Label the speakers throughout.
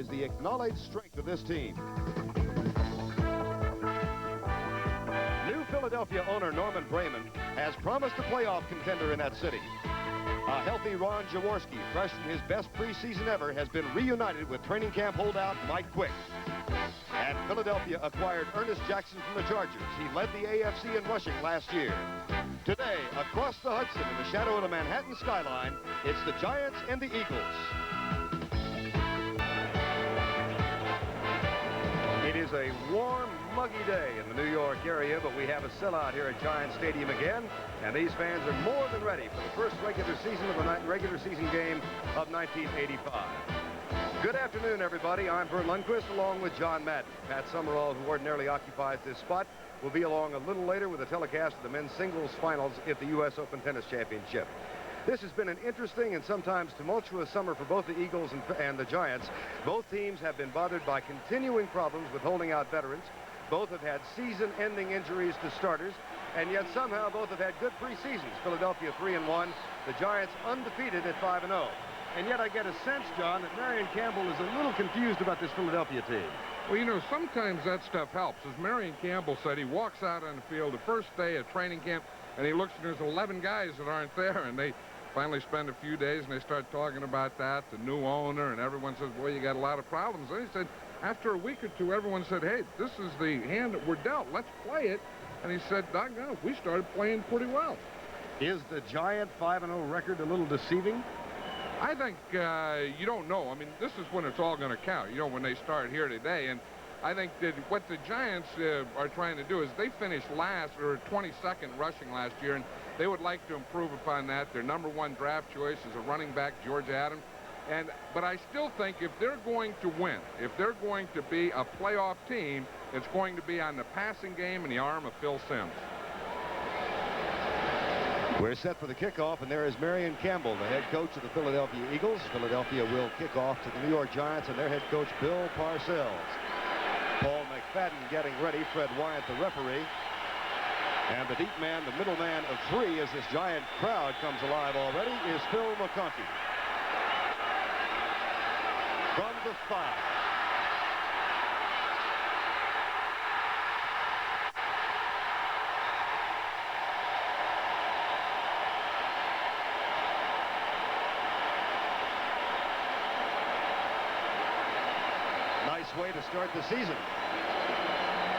Speaker 1: is the acknowledged strength of this team. New Philadelphia owner Norman Brayman has promised a playoff contender in that city. A healthy Ron Jaworski, fresh from his best preseason ever, has been reunited with training camp holdout Mike Quick. And Philadelphia acquired Ernest Jackson from the Chargers. He led the AFC in rushing last year. Today, across the Hudson in the shadow of the Manhattan skyline, it's the Giants and the Eagles. It is a warm, muggy day in the New York area, but we have a sellout here at Giant Stadium again, and these fans are more than ready for the first regular season game of 1985. Good afternoon, everybody. I'm Vern Lundquist, along with John Madden. Pat Summerall, who ordinarily occupies this spot, will be along a little later with a telecast of the men's singles finals at the U.S. Open Tennis Championship. This has been an interesting and sometimes tumultuous summer for both the Eagles and the Giants. Both teams have been bothered by continuing problems with holding out veterans. Both have had season-ending injuries to starters, and yet somehow both have had good preseasons. Philadelphia 3-1, the Giants undefeated at 5-0. And yet I get a sense, John, that Marion Campbell is a little confused about this Philadelphia team.
Speaker 2: Well, you know, sometimes that stuff helps. As Marion Campbell said, he walks out on the field the first day of training camp, and he looks and there's 11 guys that aren't there, and they finally spend a few days and they start talking about that, the new owner, and everyone says, boy, you got a lot of problems. And he said, after a week or two, everyone said, hey, this is the hand that we're dealt. Let's play it. And he said, doggone, we started playing pretty well.
Speaker 1: Is the Giant 5-0 record a little deceiving?
Speaker 2: I think you don't know. I mean, this is when it's all going to count, you know, when they start here today. And I think that what the Giants are trying to do is they finished last or 22nd rushing last year, and they would like to improve upon that. Their #1 draft choice is a running back, George Adams. But I still think if they're going to win, if they're going to be a playoff team, it's going to be on the passing game and the arm of Phil Simms.
Speaker 1: We're set for the kickoff, and there is Marion Campbell, the head coach of the Philadelphia Eagles. Philadelphia will kick off to the New York Giants and their head coach, Bill Parcells. Paul McFadden getting ready, Fred Wyatt, the referee. And the deep man, the middle man of three, as this Giant crowd comes alive already, is Phil McConkey. From the 5. Nice way to start the season.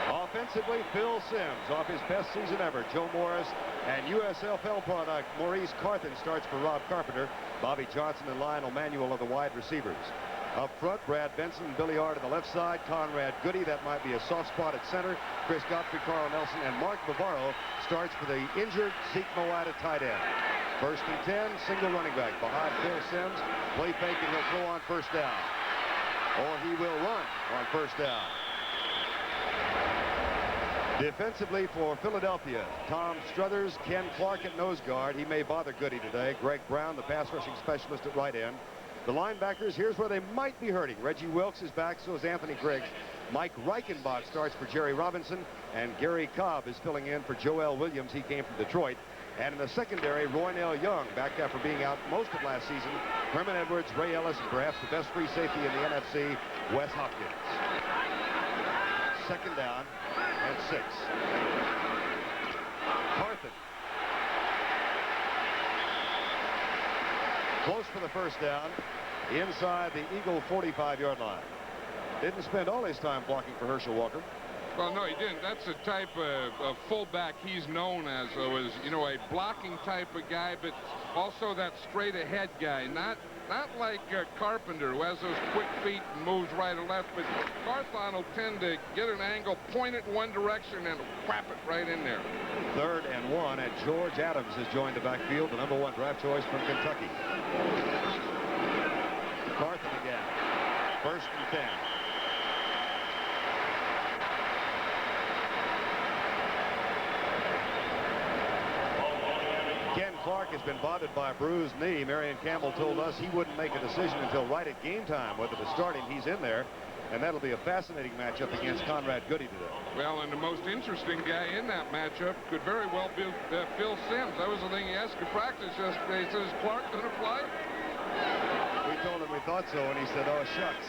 Speaker 1: Offensively, Phil Simms off his best season ever. Joe Morris and USFL product Maurice Carthen starts for Rob Carpenter. Bobby Johnson and Lionel Manuel are the wide receivers. Up front, Brad Benson and Billy Ard to the left side. Conrad Goody, that might be a soft spot at center. Chris Godfrey, Carl Nelson, and Mark Bavaro starts for the injured Zeke Mowatt at tight end. 1st and 10, single running back behind Phil Simms. Play fake and he'll throw on first down. Or he will run on first down. Defensively for Philadelphia, Tom Struthers, Ken Clark at nose guard. He may bother Goody today. Greg Brown, the pass rushing specialist at right end. The linebackers, here's where they might be hurting. Reggie Wilkes is back, so is Anthony Griggs. Mike Reichenbach starts for Jerry Robinson, and Gary Cobb is filling in for Joel Williams. He came from Detroit. And in the secondary, Roynell Young, back after being out most of last season. Herman Edwards, Ray Ellis, and perhaps the best free safety in the NFC, Wes Hopkins. 2nd down and 6. Carthen. Close for the first down, inside the Eagle 45-yard line. Didn't spend all his time blocking for Herschel Walker.
Speaker 2: Well, no, he didn't. That's the type of fullback he's known as, though, is, you know, a blocking type of guy, but also that straight-ahead guy. Not like Carpenter, who has those quick feet and moves right or left, but Carthon will tend to get an angle, point it in one direction, and whap it right in there.
Speaker 1: 3rd and 1, and George Adams has joined the backfield, the #1 draft choice from Kentucky. Carthen again. 1st and 10. Ken Clark has been bothered by a bruised knee. Marion Campbell told us he wouldn't make a decision until right at game time whether to start him. He's in there, and that'll be a fascinating matchup against Conrad Goody today.
Speaker 2: Well, and the most interesting guy in that matchup could very well be Phil Simms. That was the thing he asked in practice yesterday. He says, is Clark going to play?
Speaker 1: We told him we thought so, and he said, oh, shucks.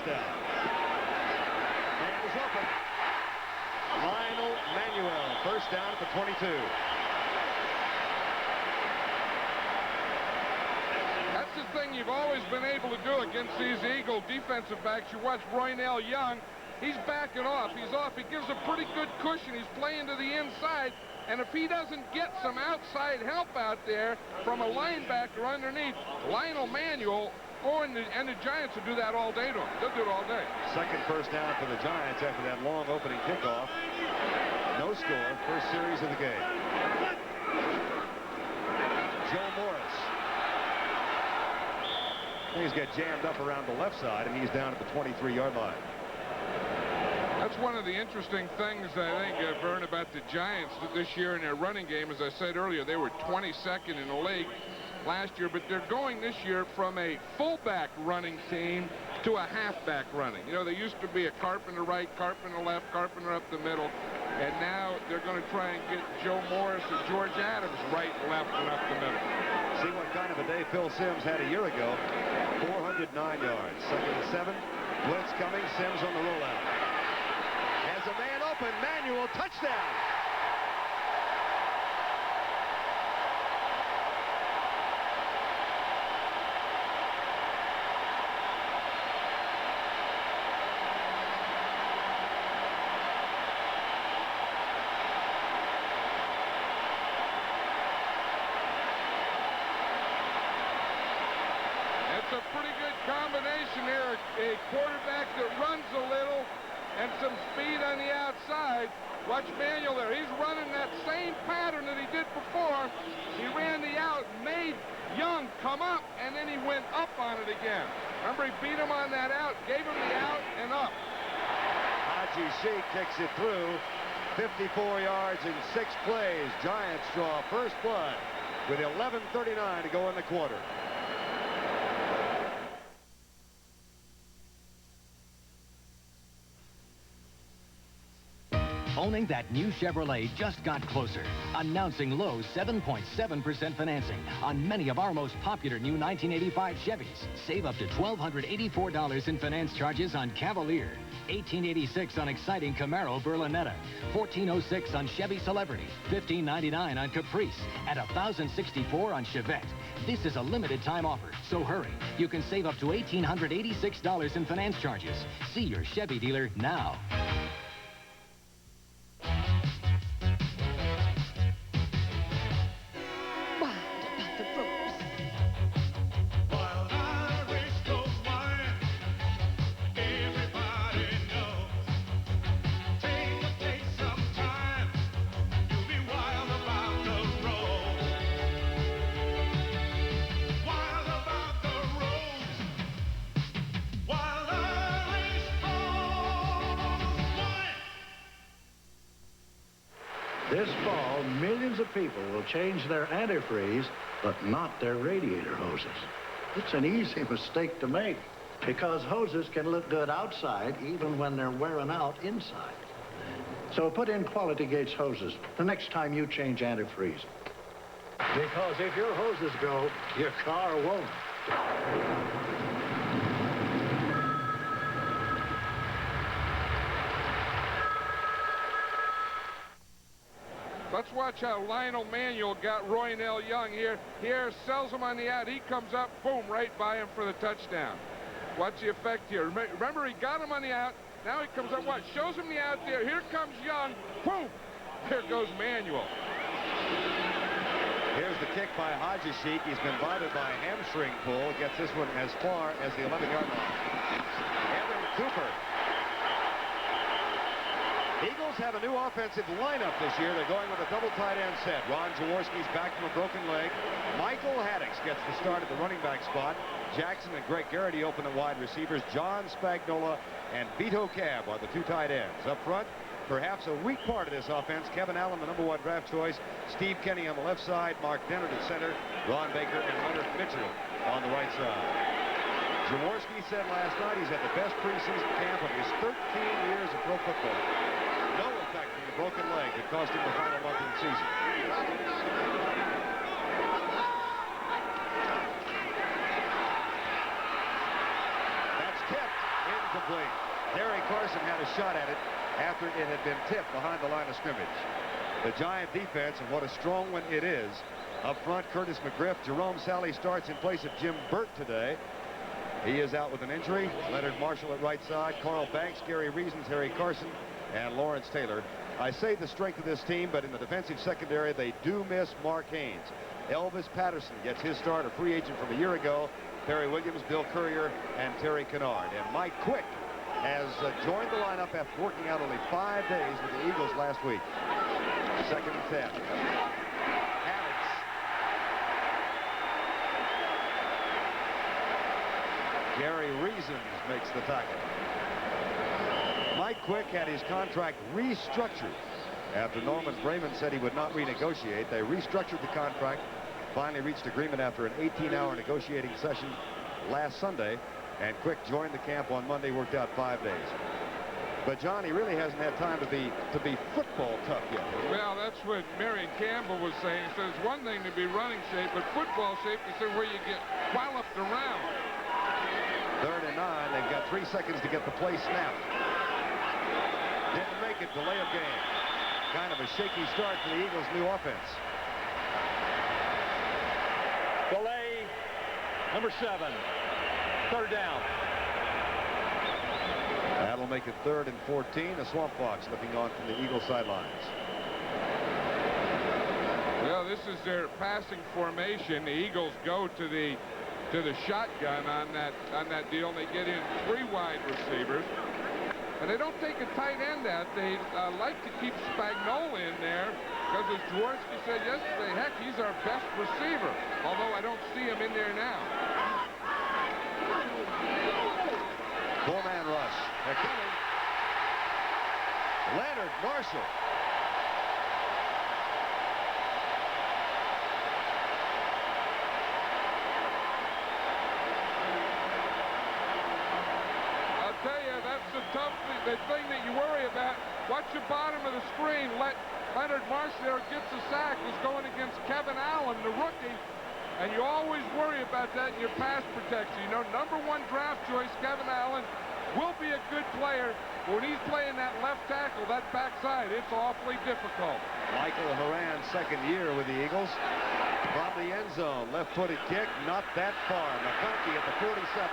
Speaker 1: down. Man is open. Lionel Manuel, first down at the 22.
Speaker 2: That's the thing you've always been able to do against these Eagle defensive backs. You watch Roynell Young. He's backing off. He's off. He gives a pretty good cushion. He's playing to the inside. And if he doesn't get some outside help out there from a linebacker underneath, Lionel Manuel and the Giants will do that all day to him. They'll do it all day.
Speaker 1: Second first down for the Giants after that long opening kickoff. No score. First series of the game. Joe Morris. He's got jammed up around the left side, and he's down at the 23-yard line.
Speaker 2: That's one of the interesting things, I think, Vern, about the Giants this year in their running game. As I said earlier, they were 22nd in the league last year, but they're going this year from a fullback running team to a halfback running. You know, they used to be a Carpenter right, Carpenter left, Carpenter up the middle, and now they're going to try and get Joe Morris and George Adams right, left, and up the middle.
Speaker 1: See what kind of a day Phil Simms had a year ago. 409 yards. Second and 7. Blitz coming. Simms on the rollout. Has a man open. Manuel, touchdown.
Speaker 2: It's a pretty good combination here. A quarterback that runs a little and some speed on the outside. Watch Manuel there. He's running that same pattern that he did before. He ran the out, made Young come up, and then he went up on it again. Remember, he beat him on that out, gave him the out, and up.
Speaker 1: Haji Sheikh kicks it through. 54 yards in 6 plays. Giants draw first blood with 11:39 to go in the quarter.
Speaker 3: Owning that new Chevrolet just got closer. Announcing Lowe's 7.7% financing on many of our most popular new 1985 Chevys. Save up to $1,284 in finance charges on Cavalier, $1,886 on exciting Camaro Berlinetta, $1,406 on Chevy Celebrity, $1,599 on Caprice, and $1,064 on Chevette. This is a limited time offer, so hurry. You can save up to $1,886 in finance charges. See your Chevy dealer now.
Speaker 4: This fall, millions of people will change their antifreeze, but not their radiator hoses. It's an easy mistake to make, because hoses can look good outside even when they're wearing out inside. So put in Quality Gates hoses the next time you change antifreeze. Because if your hoses go, your car won't.
Speaker 2: Let's watch how Lionel Manuel got Roynell Young here. Here, sells him on the out. He comes up, boom, right by him for the touchdown. Watch the effect here. Remember, he got him on the out. Now he comes up, watch, shows him the out there. Here comes Young, boom. There goes Manuel.
Speaker 1: Here's the kick by Haji Sheikh. He's been bothered by a hamstring pull. Gets this one as far as the 11-yard line. Evan Cooper. Eagles have a new offensive lineup this year. They're going with a double tight end set. Ron Jaworski's back from a broken leg. Michael Haddix gets the start at the running back spot. Jackson and Greg Garrity open at wide receivers. John Spagnola and Vito Cab are the two tight ends. Up front, perhaps a weak part of this offense, Kevin Allen, the #1 draft choice. Steve Kenny on the left side. Mark Dennard at center. Ron Baker and Leonard Mitchell on the right side. Jaworski said last night he's had the best preseason camp of his 13 years of pro football. No effect from the broken leg that cost him the final month of the season. That's tipped incomplete. Harry Carson had a shot at it after it had been tipped behind the line of scrimmage. The Giant defense, and what a strong one it is. Up front, Curtis McGriff. Jerome Sally starts in place of Jim Burt today. He is out with an injury. Leonard Marshall at right side. Carl Banks, Gary Reasons, Harry Carson, and Lawrence Taylor. I say the strength of this team, but in the defensive secondary, they do miss Mark Haynes. Elvis Patterson gets his start, a free agent from a year ago. Perry Williams, Bill Courier, and Terry Kennard. And Mike Quick has joined the lineup after working out only 5 days with the Eagles last week. 2nd and 10. Alex. Gary Reasons makes the tackle. Mike Quick had his contract restructured after Norman Brayman said he would not renegotiate. They restructured the contract, finally reached agreement after an 18-hour negotiating session last Sunday, and Quick joined the camp on Monday, worked out 5 days. But John, he really hasn't had time to be football tough yet.
Speaker 2: Well, that's what Marion Campbell was saying. He says one thing to be running shape, but football shape is where you get walloped around.
Speaker 1: 3rd and 9. They've got 3 seconds to get the play snapped. Didn't make it. Delay of game. Kind of a shaky start for the Eagles' new offense.
Speaker 5: Delay, number 7. 3rd down.
Speaker 1: That'll make it 3rd and 14. The Swamp Fox looking on from the Eagle sidelines.
Speaker 2: Well, this is their passing formation. The Eagles go to the shotgun on that deal, and they get in 3 wide receivers. And they don't take a tight end out. They like to keep Spagnola in there because, as Jaworski said yesterday, heck, he's our best receiver, although I don't see him in there now.
Speaker 1: 4-man rush. They're coming. Leonard Marshall.
Speaker 2: I'll tell you, that's the tough thing, the thing that you worry about. Watch the bottom of the screen. Leonard Marshall there gets a sack. He's going against Kevin Allen, the rookie. And you always worry about that in your pass protection. You know, #1 draft choice, Kevin Allen, will be a good player. But when he's playing that left tackle, that backside, it's awfully difficult.
Speaker 1: Michael Horan, 2nd year with the Eagles. From the end zone, left-footed kick, not that far. McConkey at the 47.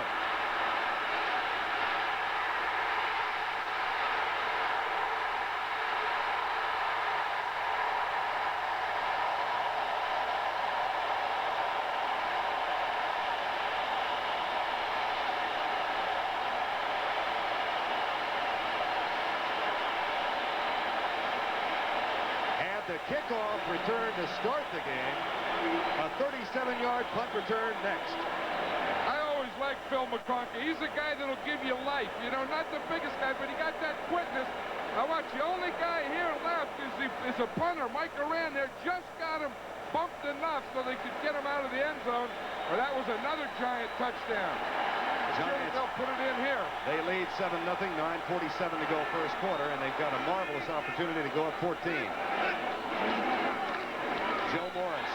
Speaker 1: The kickoff return to start the game. A 37-yard punt return next.
Speaker 2: I always like Phil McConkey. He's a guy that'll give you life. You know, not the biggest guy, but he got that quickness. Now watch, the only guy here left is a punter. Mike Horan there just got him bumped enough so they could get him out of the end zone, or that was another Giant touchdown.
Speaker 1: Giants,
Speaker 2: they'll put it in here.
Speaker 1: They lead 7-0, 9:47 to go first quarter, and they've got a marvelous opportunity to go up 14. Joe Morris.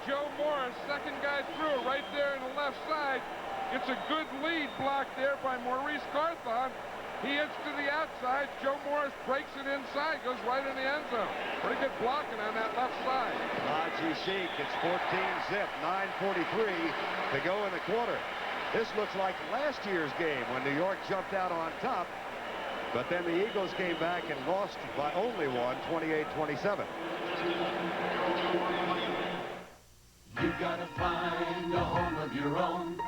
Speaker 2: Joe Morris, 2nd guy through, right there in the left side. It's a good lead block there by Maurice Carthon. He hits to the outside. Joe Morris breaks it inside, goes right in the end zone. Pretty good blocking on that left side.
Speaker 1: Najee Sheik, it's 14-zip, 9:43 to go in the quarter. This looks like last year's game when New York jumped out on top, but then the Eagles came back and lost by only one, 28-27.
Speaker 6: You gotta find a home of your own.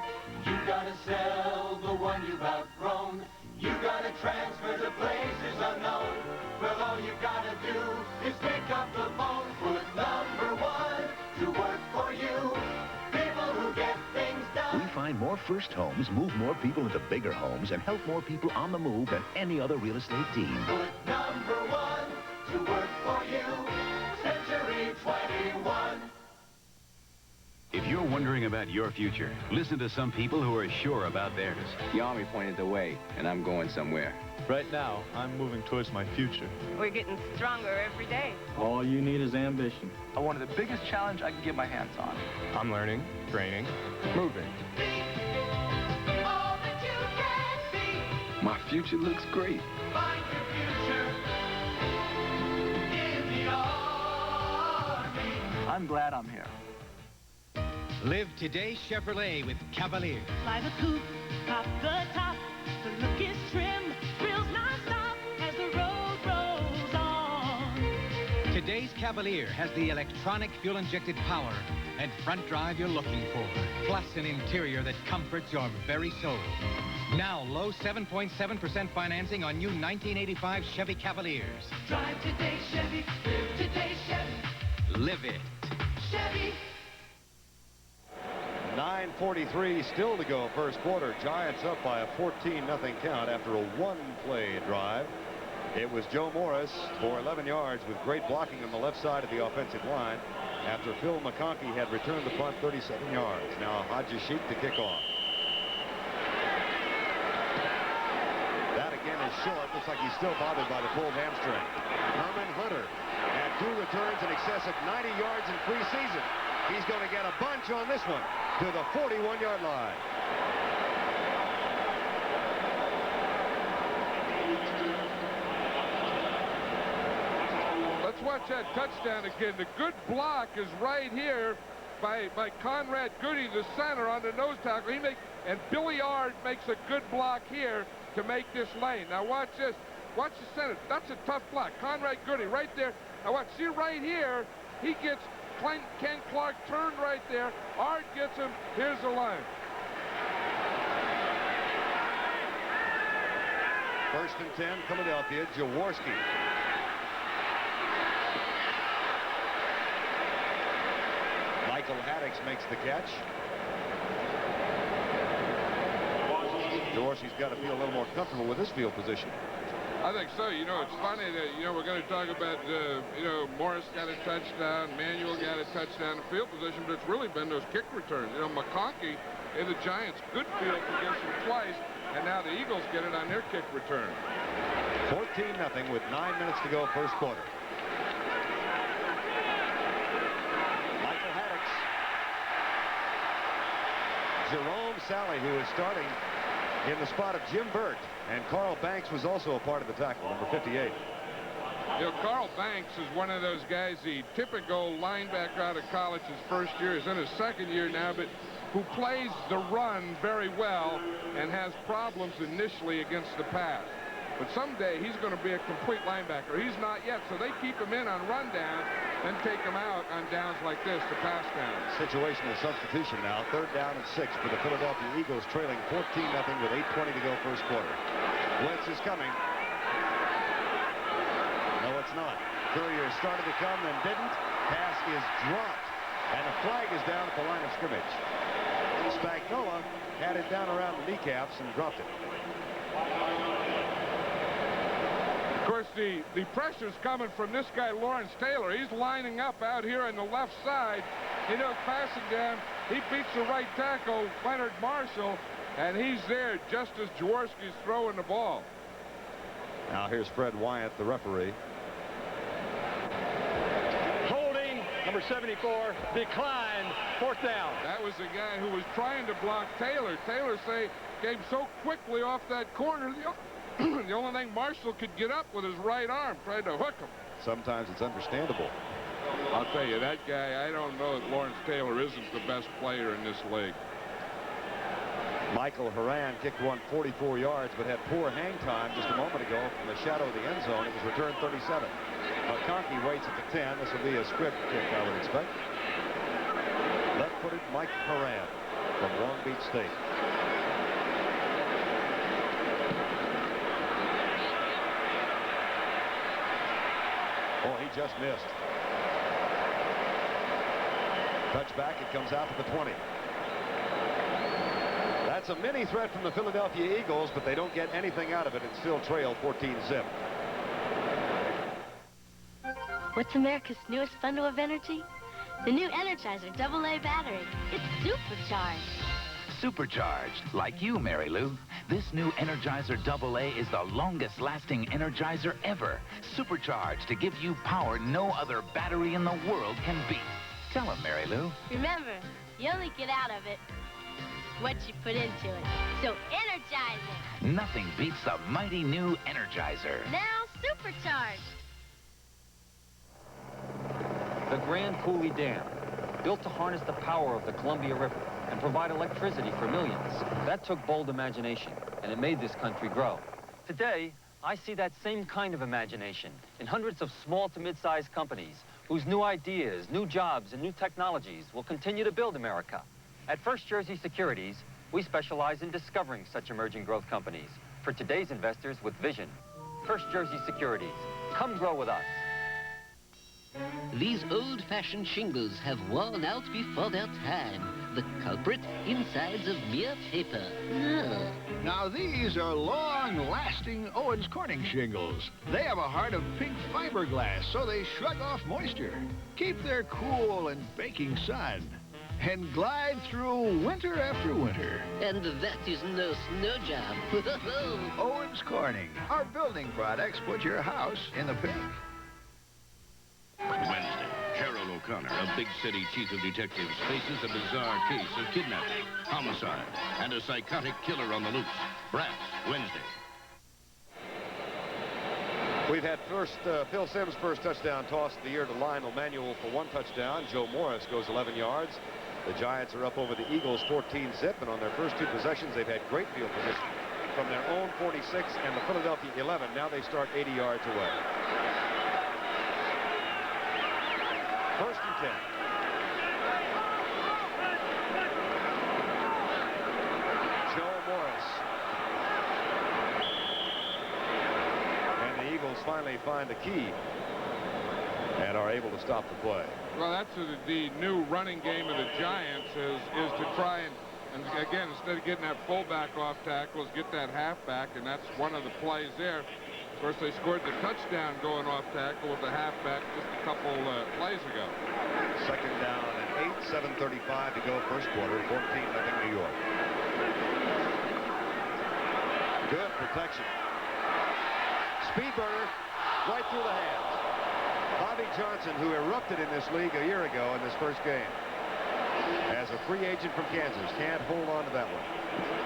Speaker 6: You gotta sell the one you've outgrown. You gotta transfer to places unknown. Well, all you gotta do is pick up the phone. Put #1 to work for you. People who get things done.
Speaker 7: We find find more first homes, move more people into bigger homes, and help more people on the move than any other real estate team.
Speaker 6: Put number one to work for you. Century 21.
Speaker 8: If you're wondering about your future, listen to some people who are sure about theirs.
Speaker 9: The Army pointed the way, and I'm going somewhere.
Speaker 10: Right now, I'm moving towards my future.
Speaker 11: We're getting stronger every day.
Speaker 10: All you need is ambition.
Speaker 12: I wanted the biggest challenge I can get my hands on.
Speaker 10: I'm learning, training, moving.
Speaker 6: All that you can be.
Speaker 9: My future looks great.
Speaker 6: Find your future in the Army.
Speaker 12: I'm glad I'm here.
Speaker 3: Live today's Chevrolet with Cavalier.
Speaker 13: Fly the coupe, pop the top. The look is trim, thrills non-stop as the road rolls on.
Speaker 3: Today's Cavalier has the electronic fuel-injected power and front drive you're looking for, plus an interior that comforts your very soul. Now, low 7.7% financing on new 1985 Chevy Cavaliers.
Speaker 13: Drive today, Chevy. Live today, Chevy.
Speaker 3: Live it.
Speaker 13: Chevy.
Speaker 1: 9:43 still to go first quarter. Giants up by a 14-0 count after a one-play drive. It was Joe Morris for 11 yards with great blocking on the left side of the offensive line after Phil McConkey had returned the punt 37 yards. Now Haji Sheik to kick off. That again is short. Looks like he's still bothered by the pulled hamstring. Herman Hunter had 2 returns in excess of 90 yards in preseason. He's going to get a bunch on this one to the 41-yard line.
Speaker 2: Let's watch that touchdown again. The good block is right here by Conrad Goody, the center, on the nose tackle. And Billy Ard makes a good block here to make this lane. Now watch this. Watch the center. That's a tough block. Conrad Goody right there. Now watch. See right here. He gets Ken Clark turned right there. Ard gets him. Here's the line.
Speaker 1: First and 10, Philadelphia. Jaworski. Michael Haddix makes the catch. Jaworski's got to feel a little more comfortable with his field position.
Speaker 2: I think so. You know, it's funny that, you know, we're going to talk about, you know, Morris got a touchdown, Manuel got a touchdown in field position, but it's really been those kick returns. You know, McConkey and the Giants, good field position twice, and now the Eagles get it on their kick return.
Speaker 1: 14-0 with 9 minutes to go first quarter. Michael Haddix. Jerome Sally, who is starting in the spot of Jim Burt, and Carl Banks was also a part of the tackle, number 58.
Speaker 2: You know, Carl Banks is one of those guys, the typical linebacker out of college. His first year is in his second year now, but who plays the run very well and has problems initially against the pass. But someday he's going to be a complete linebacker. He's not yet, so they keep him in on rundown and take him out on downs like this to pass down.
Speaker 1: Situational substitution now. 3rd down and 6 for the Philadelphia Eagles, trailing 14-0 with 8:20 to go first quarter. Blitz is coming. No, it's not. Courier started to come, then didn't. Pass is dropped, and a flag is down at the line of scrimmage. Spagnola had it down around the kneecaps and dropped it.
Speaker 2: Of course, the pressure's coming from this guy, Lawrence Taylor. He's lining up out here on the left side. You know, passing down. He beats the right tackle, Leonard Marshall, and he's there just as Jaworski's throwing the ball.
Speaker 1: Now here's Fred Wyatt, the referee.
Speaker 5: Holding, number 74, declined, 4th down.
Speaker 2: That was the guy who was trying to block Taylor. Taylor came so quickly off that corner. The only thing Marshall could get up with his right arm, tried to hook him.
Speaker 1: Sometimes it's understandable.
Speaker 2: I'll tell you, that guy, I don't know that Lawrence Taylor isn't the best player in this league.
Speaker 1: Michael Horan kicked one 44 yards, but had poor hang time just a moment ago from the shadow of the end zone. It was returned 37. McConkey waits at the 10. This will be a script kick, I would expect. Left-footed Mike Horan from Long Beach State. Oh, he just missed. Touchback, it comes out to the 20. gets a mini threat from the Philadelphia Eagles, but they don't get anything out of it and still trail 14-zip.
Speaker 14: What's America's newest bundle of energy? The new Energizer AA battery. It's supercharged.
Speaker 15: Supercharged, like you, Mary Lou. This new Energizer AA is the longest-lasting Energizer ever. Supercharged to give you power no other battery in the world can beat. Tell him, Mary Lou.
Speaker 14: Remember, you only get out of it what you put into it. So energize it.
Speaker 15: Nothing beats the mighty new Energizer.
Speaker 14: Now supercharged.
Speaker 16: The Grand Coulee Dam, built to harness the power of the Columbia River and provide electricity for millions. That took bold imagination, and it made this country grow. Today, I see that same kind of imagination in hundreds of small to mid-sized companies whose new ideas, new jobs, and new technologies will continue to build America. At First Jersey Securities, we specialize in discovering such emerging growth companies for today's investors with vision. First Jersey Securities. Come grow with us.
Speaker 17: These old-fashioned shingles have worn out before their time. The culprit, insides of mere paper. Ugh.
Speaker 18: Now these are long-lasting Owens Corning shingles. They have a heart of pink fiberglass, so they shrug off moisture, keep their cool and baking sun, and glide through winter after winter.
Speaker 17: And that is no snow job.
Speaker 18: Owens Corning. Our building products put your house in the pink.
Speaker 19: Wednesday, Harold O'Connor, a big city chief of detectives, faces a bizarre case of kidnapping, homicide, and a psychotic killer on the loose. Brass, Wednesday.
Speaker 1: We've had Phil Simms' first touchdown toss of the year to Lionel Manuel for 1 touchdown. Joe Morris goes 11 yards. The Giants are up over the Eagles 14-zip, and on their first 2 possessions, they've had great field position from their own 46 and the Philadelphia 11. Now they start 80 yards away. First and 10. Joe Morris. And the Eagles finally find the key and are able to stop the play.
Speaker 2: Well, that's the new running game of the Giants is to try and again, instead of getting that fullback off tackles, get that halfback, and that's one of the plays there. Of course, they scored the touchdown going off tackle with the halfback just a couple plays ago.
Speaker 1: Second down and 8, 7:35 to go first quarter, 14-0 New York. Good protection. Speed burner right through the hands. Bobby Johnson, who erupted in this league a year ago in this first game, as a free agent from Kansas, can't hold on to that one.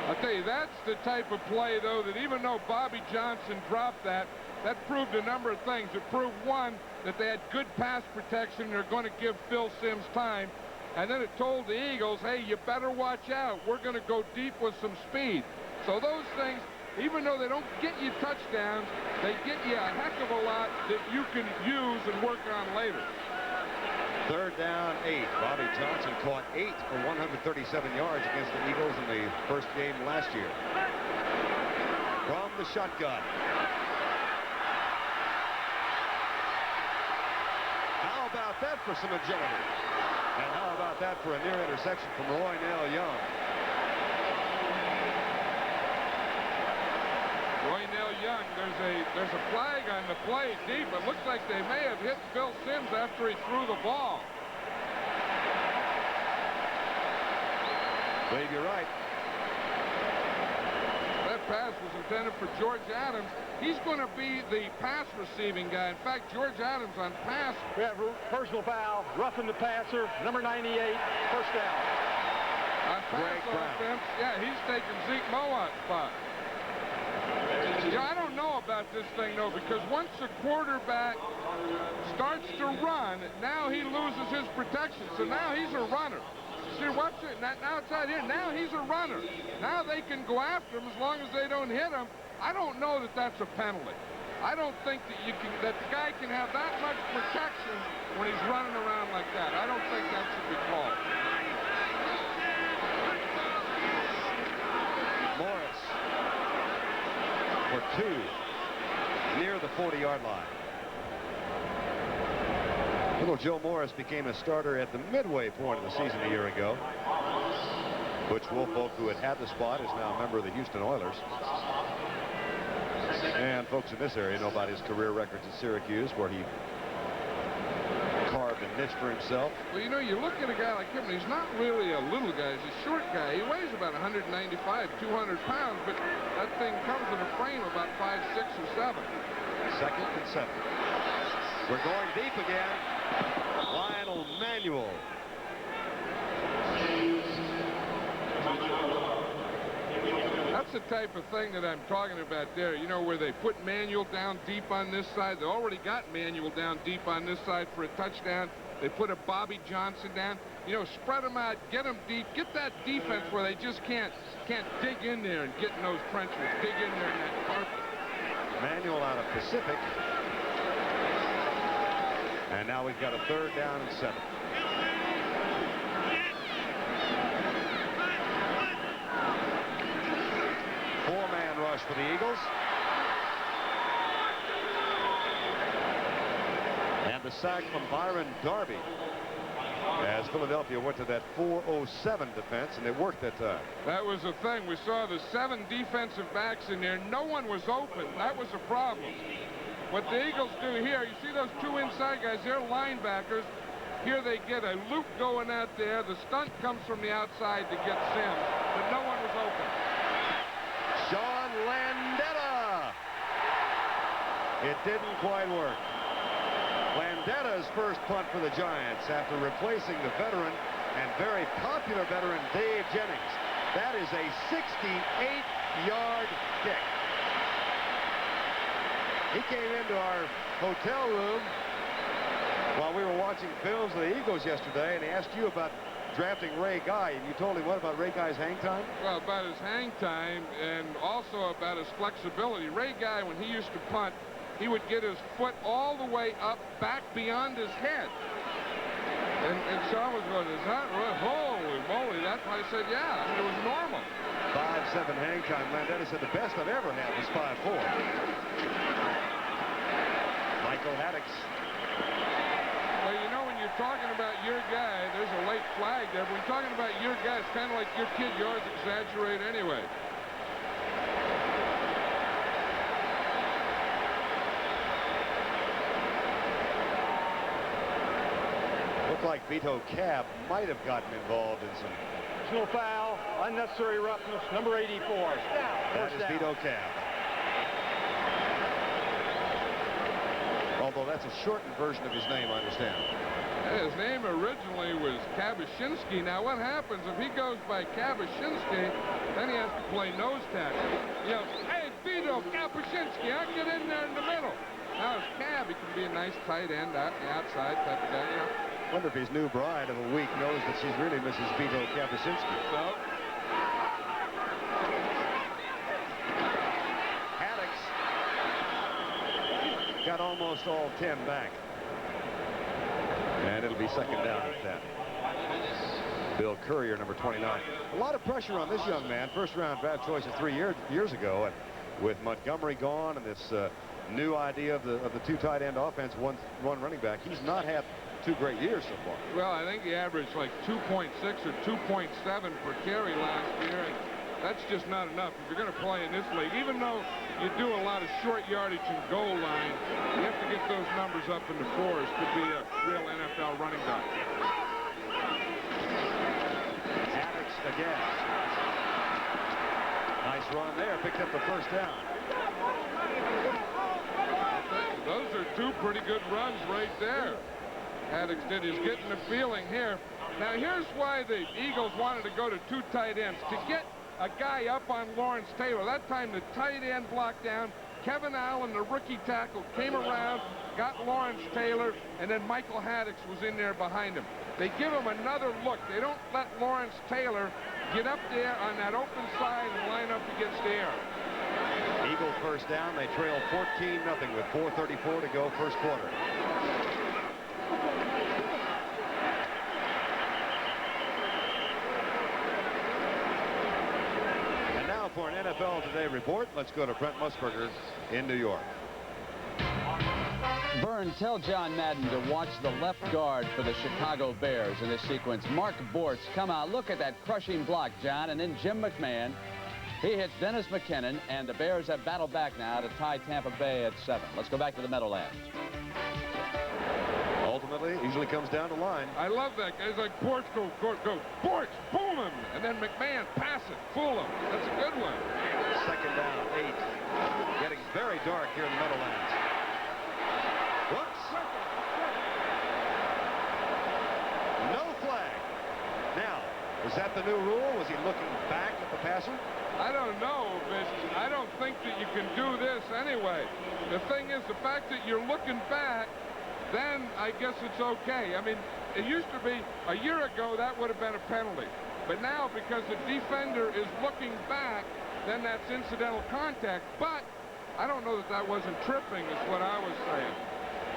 Speaker 2: I'll tell you, that's the type of play, though, that even though Bobby Johnson dropped that proved a number of things. It proved, one, that they had good pass protection. They're going to give Phil Simms time. And then it told the Eagles, hey, you better watch out. We're going to go deep with some speed. So those things, even though they don't get you touchdowns, they get you a heck of a lot that you can use and work on later.
Speaker 1: Third down, 8. Bobby Johnson caught 8 for 137 yards against the Eagles in the first game last year. From the shotgun. How about that for some agility? And how about that for a near interception from Roynell Young?
Speaker 2: Roynell Young, there's a flag on the play deep. It looks like they may have hit Phil Simms after he threw the ball.
Speaker 1: Believe you're right.
Speaker 2: That pass was intended for George Adams. He's going to be the pass receiving guy. In fact, George Adams on pass.
Speaker 5: We have personal foul, roughing the passer, number 98, first down.
Speaker 2: On pass offense, yeah, he's taking Zeke Mowat's spot. Yeah, I don't know about this thing, though, because once the quarterback starts to run, now he loses his protection. So now he's a runner. See, watch it. Now it's out here. Now he's a runner. Now they can go after him as long as they don't hit him. I don't know that that's a penalty. I don't think that the guy can have that much protection when he's running around like that. I don't think that should be called.
Speaker 1: Morris for 2 near the 40-yard line. Little Joe Morris became a starter at the midway point of the season a year ago. Butch Woolfolk, who had the spot, is now a member of the Houston Oilers. And folks in this area know about his career records at Syracuse, where he carved a niche for himself.
Speaker 2: Well, you know, you look at a guy like him, and he's not really a little guy. He's a short guy. He weighs about 195, 200 pounds, but that thing comes in a frame about 5, 6, or 7.
Speaker 1: Second and 7. We're going deep again. Lionel Manuel.
Speaker 2: That's the type of thing that I'm talking about there, you know, where they put Manuel down deep on this side. They already got Manuel down deep on this side for a touchdown. They put a Bobby Johnson down. You know, spread them out, get them deep, get that defense where they just can't dig in there and get in those trenches, dig in there in that carpet.
Speaker 1: Manuel out of Pacific. And now we've got a 3rd down and 7. Four-man rush for the Eagles. And the sack from Byron Darby as Philadelphia went to that 4-0-7 defense, and it worked that time.
Speaker 2: That was the thing. We saw the 7 defensive backs in there. No one was open. That was a problem. What the Eagles do here, you see those 2 inside guys, they're linebackers. Here they get a loop going out there. The stunt comes from the outside to get Sims, but no one was open.
Speaker 1: Sean Landeta. It didn't quite work. Landetta's first punt for the Giants after replacing the veteran and very popular veteran Dave Jennings. That is a 68-yard kick. He came into our hotel room while we were watching films of the Eagles yesterday, and he asked you about drafting Ray Guy, and you told him what about Ray Guy's hang time?
Speaker 2: Well, about his hang time and also about his flexibility. Ray Guy, when he used to punt, he would get his foot all the way up, back beyond his head. And Sean was going, is that right? Holy moly. That's why I said, yeah. I mean, it was normal.
Speaker 1: 5'7" hang time. Landeta said the best I've ever had was 5'4". Michael Haddix.
Speaker 2: Well, you know, when you're talking about your guy, there's a late flag there. But when you're talking about your guy, it's kind of like your kid. You always exaggerate anyway.
Speaker 1: Looked like Vito Cab might have gotten involved in some.
Speaker 5: Personal foul, unnecessary roughness, number 84.
Speaker 1: That is Vito Cab. Although that's a shortened version of his name, I understand.
Speaker 2: His name originally was Kabashinsky. Now, what happens if he goes by Kabashinsky, then he has to play nose tackle. He yells, hey, Vito Kabashinsky, I'll get in there in the middle. Now, as Cab, he can be a nice tight end out the outside type of guy, you know.
Speaker 1: Wonder if his new bride of a week knows that she's really Mrs. Vito Kabashinsky.
Speaker 2: So,
Speaker 1: got almost all 10 back. And it'll be 2nd down at 10. Bill Courier, number 29. A lot of pressure on this young man. First-round draft choice of 3 years ago. And with Montgomery gone and this new idea of the 2 tight end offense, one running back, he's not had 2 great years so far.
Speaker 2: Well, I think he averaged like 2.6 or 2.7 per carry last year. And that's just not enough if you're going to play in this league. Even though you do a lot of short yardage and goal line, you have to get those numbers up in the 4s to be a real NFL running back.
Speaker 1: Haddix again. Nice run there. Picked up the 1st down.
Speaker 2: Those are 2 pretty good runs right there. Haddix did. He's getting the feeling here. Now, here's why the Eagles wanted to go to 2 tight ends. To get a guy up on Lawrence Taylor. That time the tight end blocked down. Kevin Allen, the rookie tackle, came around, got Lawrence Taylor, and then Michael Haddix was in there behind him. They give him another look. They don't let Lawrence Taylor get up there on that open side and line up against the air.
Speaker 1: Eagle 1st down. They trail 14-0 with 4:34 to go, 1st quarter. For an NFL Today report, let's go to Brent Musburger in New York.
Speaker 20: Vern, tell John Madden to watch the left guard for the Chicago Bears in this sequence. Mark Bortz, come out. Look at that crushing block, John. And then Jim McMahon. He hits Dennis McKinnon, and the Bears have battled back now to tie Tampa Bay at 7. Let's go back to the Meadowlands.
Speaker 1: Ultimately, it usually comes down to line.
Speaker 2: I love that. Guys like Bortz, go, Bortz, boom him. And then McMahon, pass it, fool him. That's a good one.
Speaker 1: Second down, 8. Getting very dark here in the Meadowlands. Whoops. No flag. Now, was that the new rule? Was he looking back at the passer?
Speaker 2: I don't know, but I don't think that you can do this anyway. The thing is, the fact that you're looking back, then I guess it's okay. I mean, it used to be a year ago that would have been a penalty. But now, because the defender is looking back, then that's incidental contact. But I don't know that that wasn't tripping is what I was saying.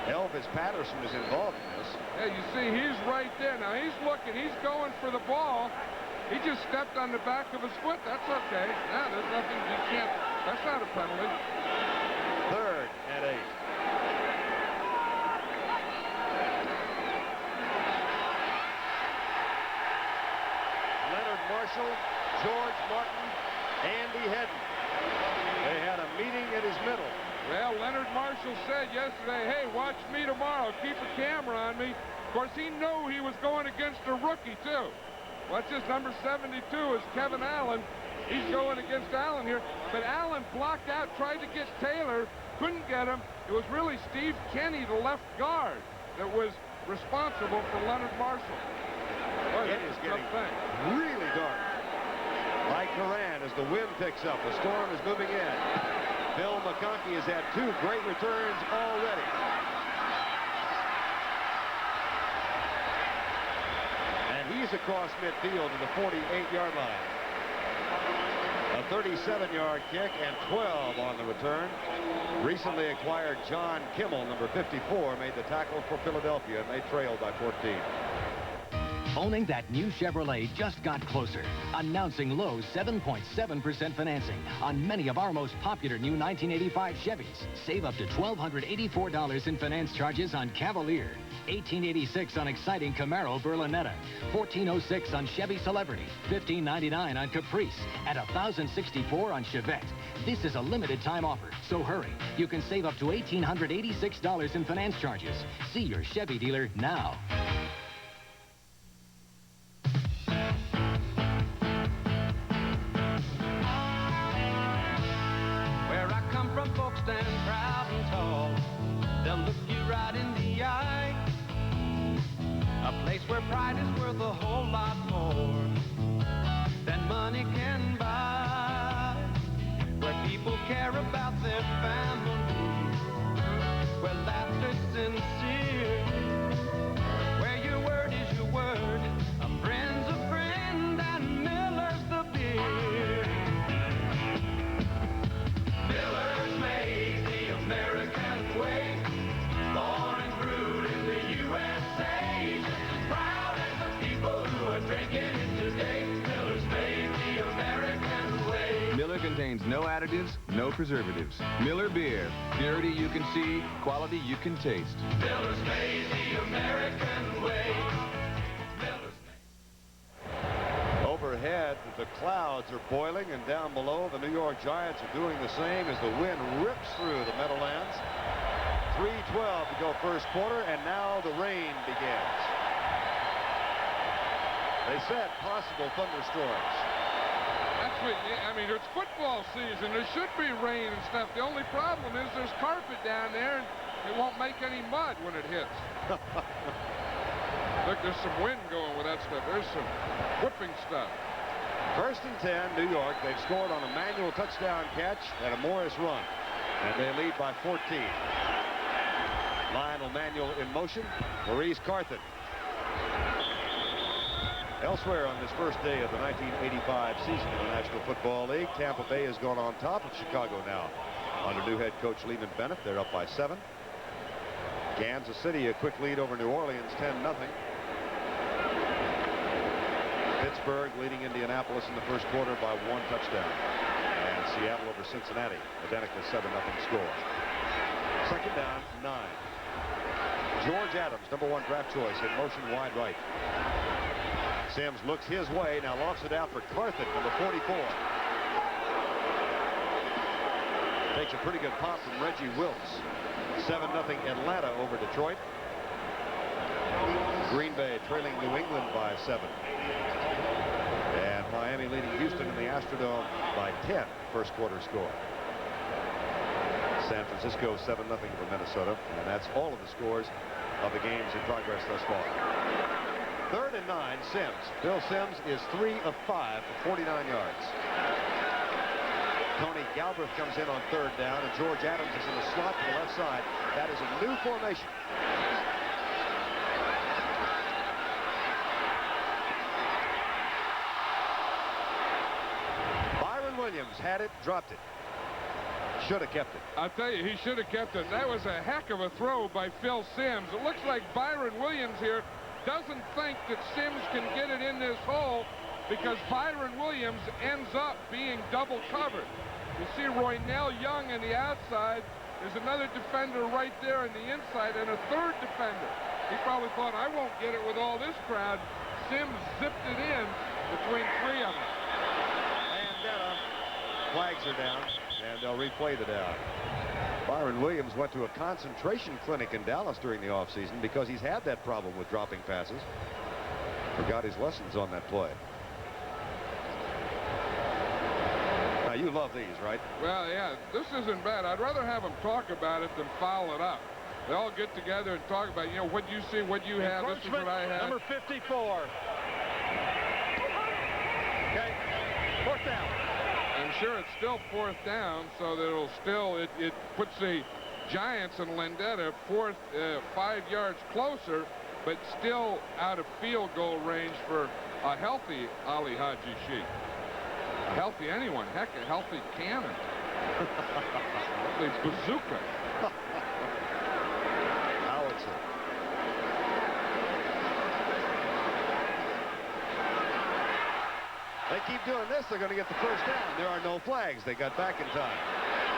Speaker 1: Elvis Patterson is involved in this.
Speaker 2: Yeah, you see, he's right there. Now, he's looking. He's going for the ball. He just stepped on the back of his foot. That's okay. Now, there's nothing. You can't. That's not a penalty.
Speaker 1: Third and 8. Leonard Marshall, George Martin, Andy Hedden. They had a meeting at his middle.
Speaker 2: Well, Leonard Marshall said yesterday, hey, watch me tomorrow. Keep a camera on me. Of course, he knew he was going against a rookie, too. Watch this, number 72 is Kevin Allen. He's going against Allen here. But Allen blocked out, tried to get Taylor, couldn't get him. It was really Steve Kenny, the left guard, that was responsible for Leonard Marshall. Boy,
Speaker 1: It is getting really dark. Like Moran as the wind picks up. The storm is moving in. Bill McConkey has had 2 great returns already. And he's across midfield to the 48-yard line. A 37-yard kick and 12 on the return. Recently acquired John Kimmel, number 54, made the tackle for Philadelphia, and they trailed by 14.
Speaker 3: Owning that new Chevrolet just got closer. Announcing Lowe's 7.7% financing on many of our most popular new 1985 Chevys. Save up to $1,284 in finance charges on Cavalier, $1,886 on exciting Camaro Berlinetta, $1,406 on Chevy Celebrity, $1,599 on Caprice, and $1,064 on Chevette. This is a limited time offer, so hurry. You can save up to $1,886 in finance charges. See your Chevy dealer now.
Speaker 6: Stand proud and tall, they'll look you right in the eye. A place where pride is worth a whole lot more than money can buy. Where people care about their family, where laughter's sincere, where your word is your word, a friend's a friend, and Miller's the beer. Miller's made the American way, born and brewed in the USA. Just as proud as the people who are drinking it today. Miller's made the American way.
Speaker 9: Miller contains no additives, no preservatives. Miller Beer. Purity you can see, quality you can taste.
Speaker 6: Miller's made the American way. Miller's
Speaker 1: Overhead, the clouds are boiling, and down below, the New York Giants are doing the same as the wind rips through the Meadowlands. 3:12 to go first quarter, and now the rain begins. They said possible thunderstorms.
Speaker 2: That's what, I mean, it's football season. There should be rain and stuff. The only problem is there's carpet down there, and it won't make any mud when it hits. Look, there's some wind going with that stuff. There's some whipping stuff.
Speaker 1: First and 10, New York. They've scored on a manual touchdown catch and a Morris run, and they lead by 14. Lionel Manuel in motion. Maurice Carthen. Elsewhere on this first day of the 1985 season in the National Football League, Tampa Bay has gone on top of Chicago now. Under new head coach Lehman Bennett, they're up by 7. Kansas City a quick lead over New Orleans, 10-0. Pittsburgh leading Indianapolis in the first quarter by 1 touchdown. And Seattle over Cincinnati, identical 7-0 score. Second down, 9. George Adams, #1 draft choice, in motion wide right. Sims looks his way, now lofts it out for Carthen, #44. Takes a pretty good pop from Reggie Wilkes. 7-0 Atlanta over Detroit. Green Bay trailing New England by 7. And Miami leading Houston in the Astrodome by 10, first quarter score. San Francisco 7-0 for Minnesota, and that's all of the scores of the games in progress thus far. 3rd and 9, Sims. Bill Sims is 3 of 5 for 49 yards. Tony Galbraith comes in on 3rd down, and George Adams is in the slot to the left side. That is a new formation. Byron Williams had it, dropped it. Should have kept it.
Speaker 2: I'll tell you, he should have kept it. That was a heck of a throw by Phil Sims. It looks like Byron Williams here doesn't think that Sims can get it in this hole because Byron Williams ends up being double covered. You see Roynell Young on the outside. There's another defender right there on the inside and a 3rd defender. He probably thought, I won't get it with all this crowd. Sims zipped it in between 3 of them.
Speaker 1: Flags are down, and they'll replay the down. Byron Williams went to a concentration clinic in Dallas during the offseason because he's had that problem with dropping passes. Forgot his lessons on that play. Now, you love these, right?
Speaker 2: Well, yeah, this isn't bad. I'd rather have them talk about it than foul it up. They all get together and talk about, you know, what you see, what you have, this is what I have.
Speaker 5: Number 54. Okay, 4th down.
Speaker 2: I'm sure it's still 4th down, so that it'll still, it puts the Giants and Lendetta 5 yards closer, but still out of field goal range for a healthy Ali Haji Sheikh. A healthy anyone, heck, a healthy cannon. Healthy bazooka.
Speaker 1: Howitzer. They keep doing this, they're going to get the 1st down. There are no flags. They got back in time.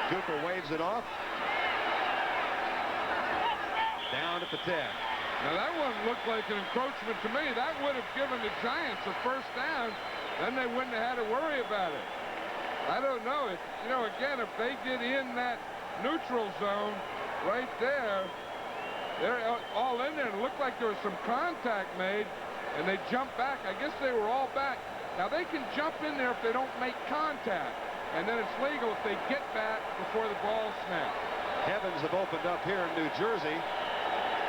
Speaker 1: Cooper waves it off. Down at the 10.
Speaker 2: Now that one looked like an encroachment to me. That would have given the Giants a 1st down. Then they wouldn't have had to worry about it. I don't know. You know, again, if they get in that neutral zone right there, they're all in there. And it looked like there was some contact made, and they jumped back. I guess they were all back. Now, they can jump in there if they don't make contact, and then it's legal if they get back before the ball snaps.
Speaker 1: Heavens have opened up here in New Jersey.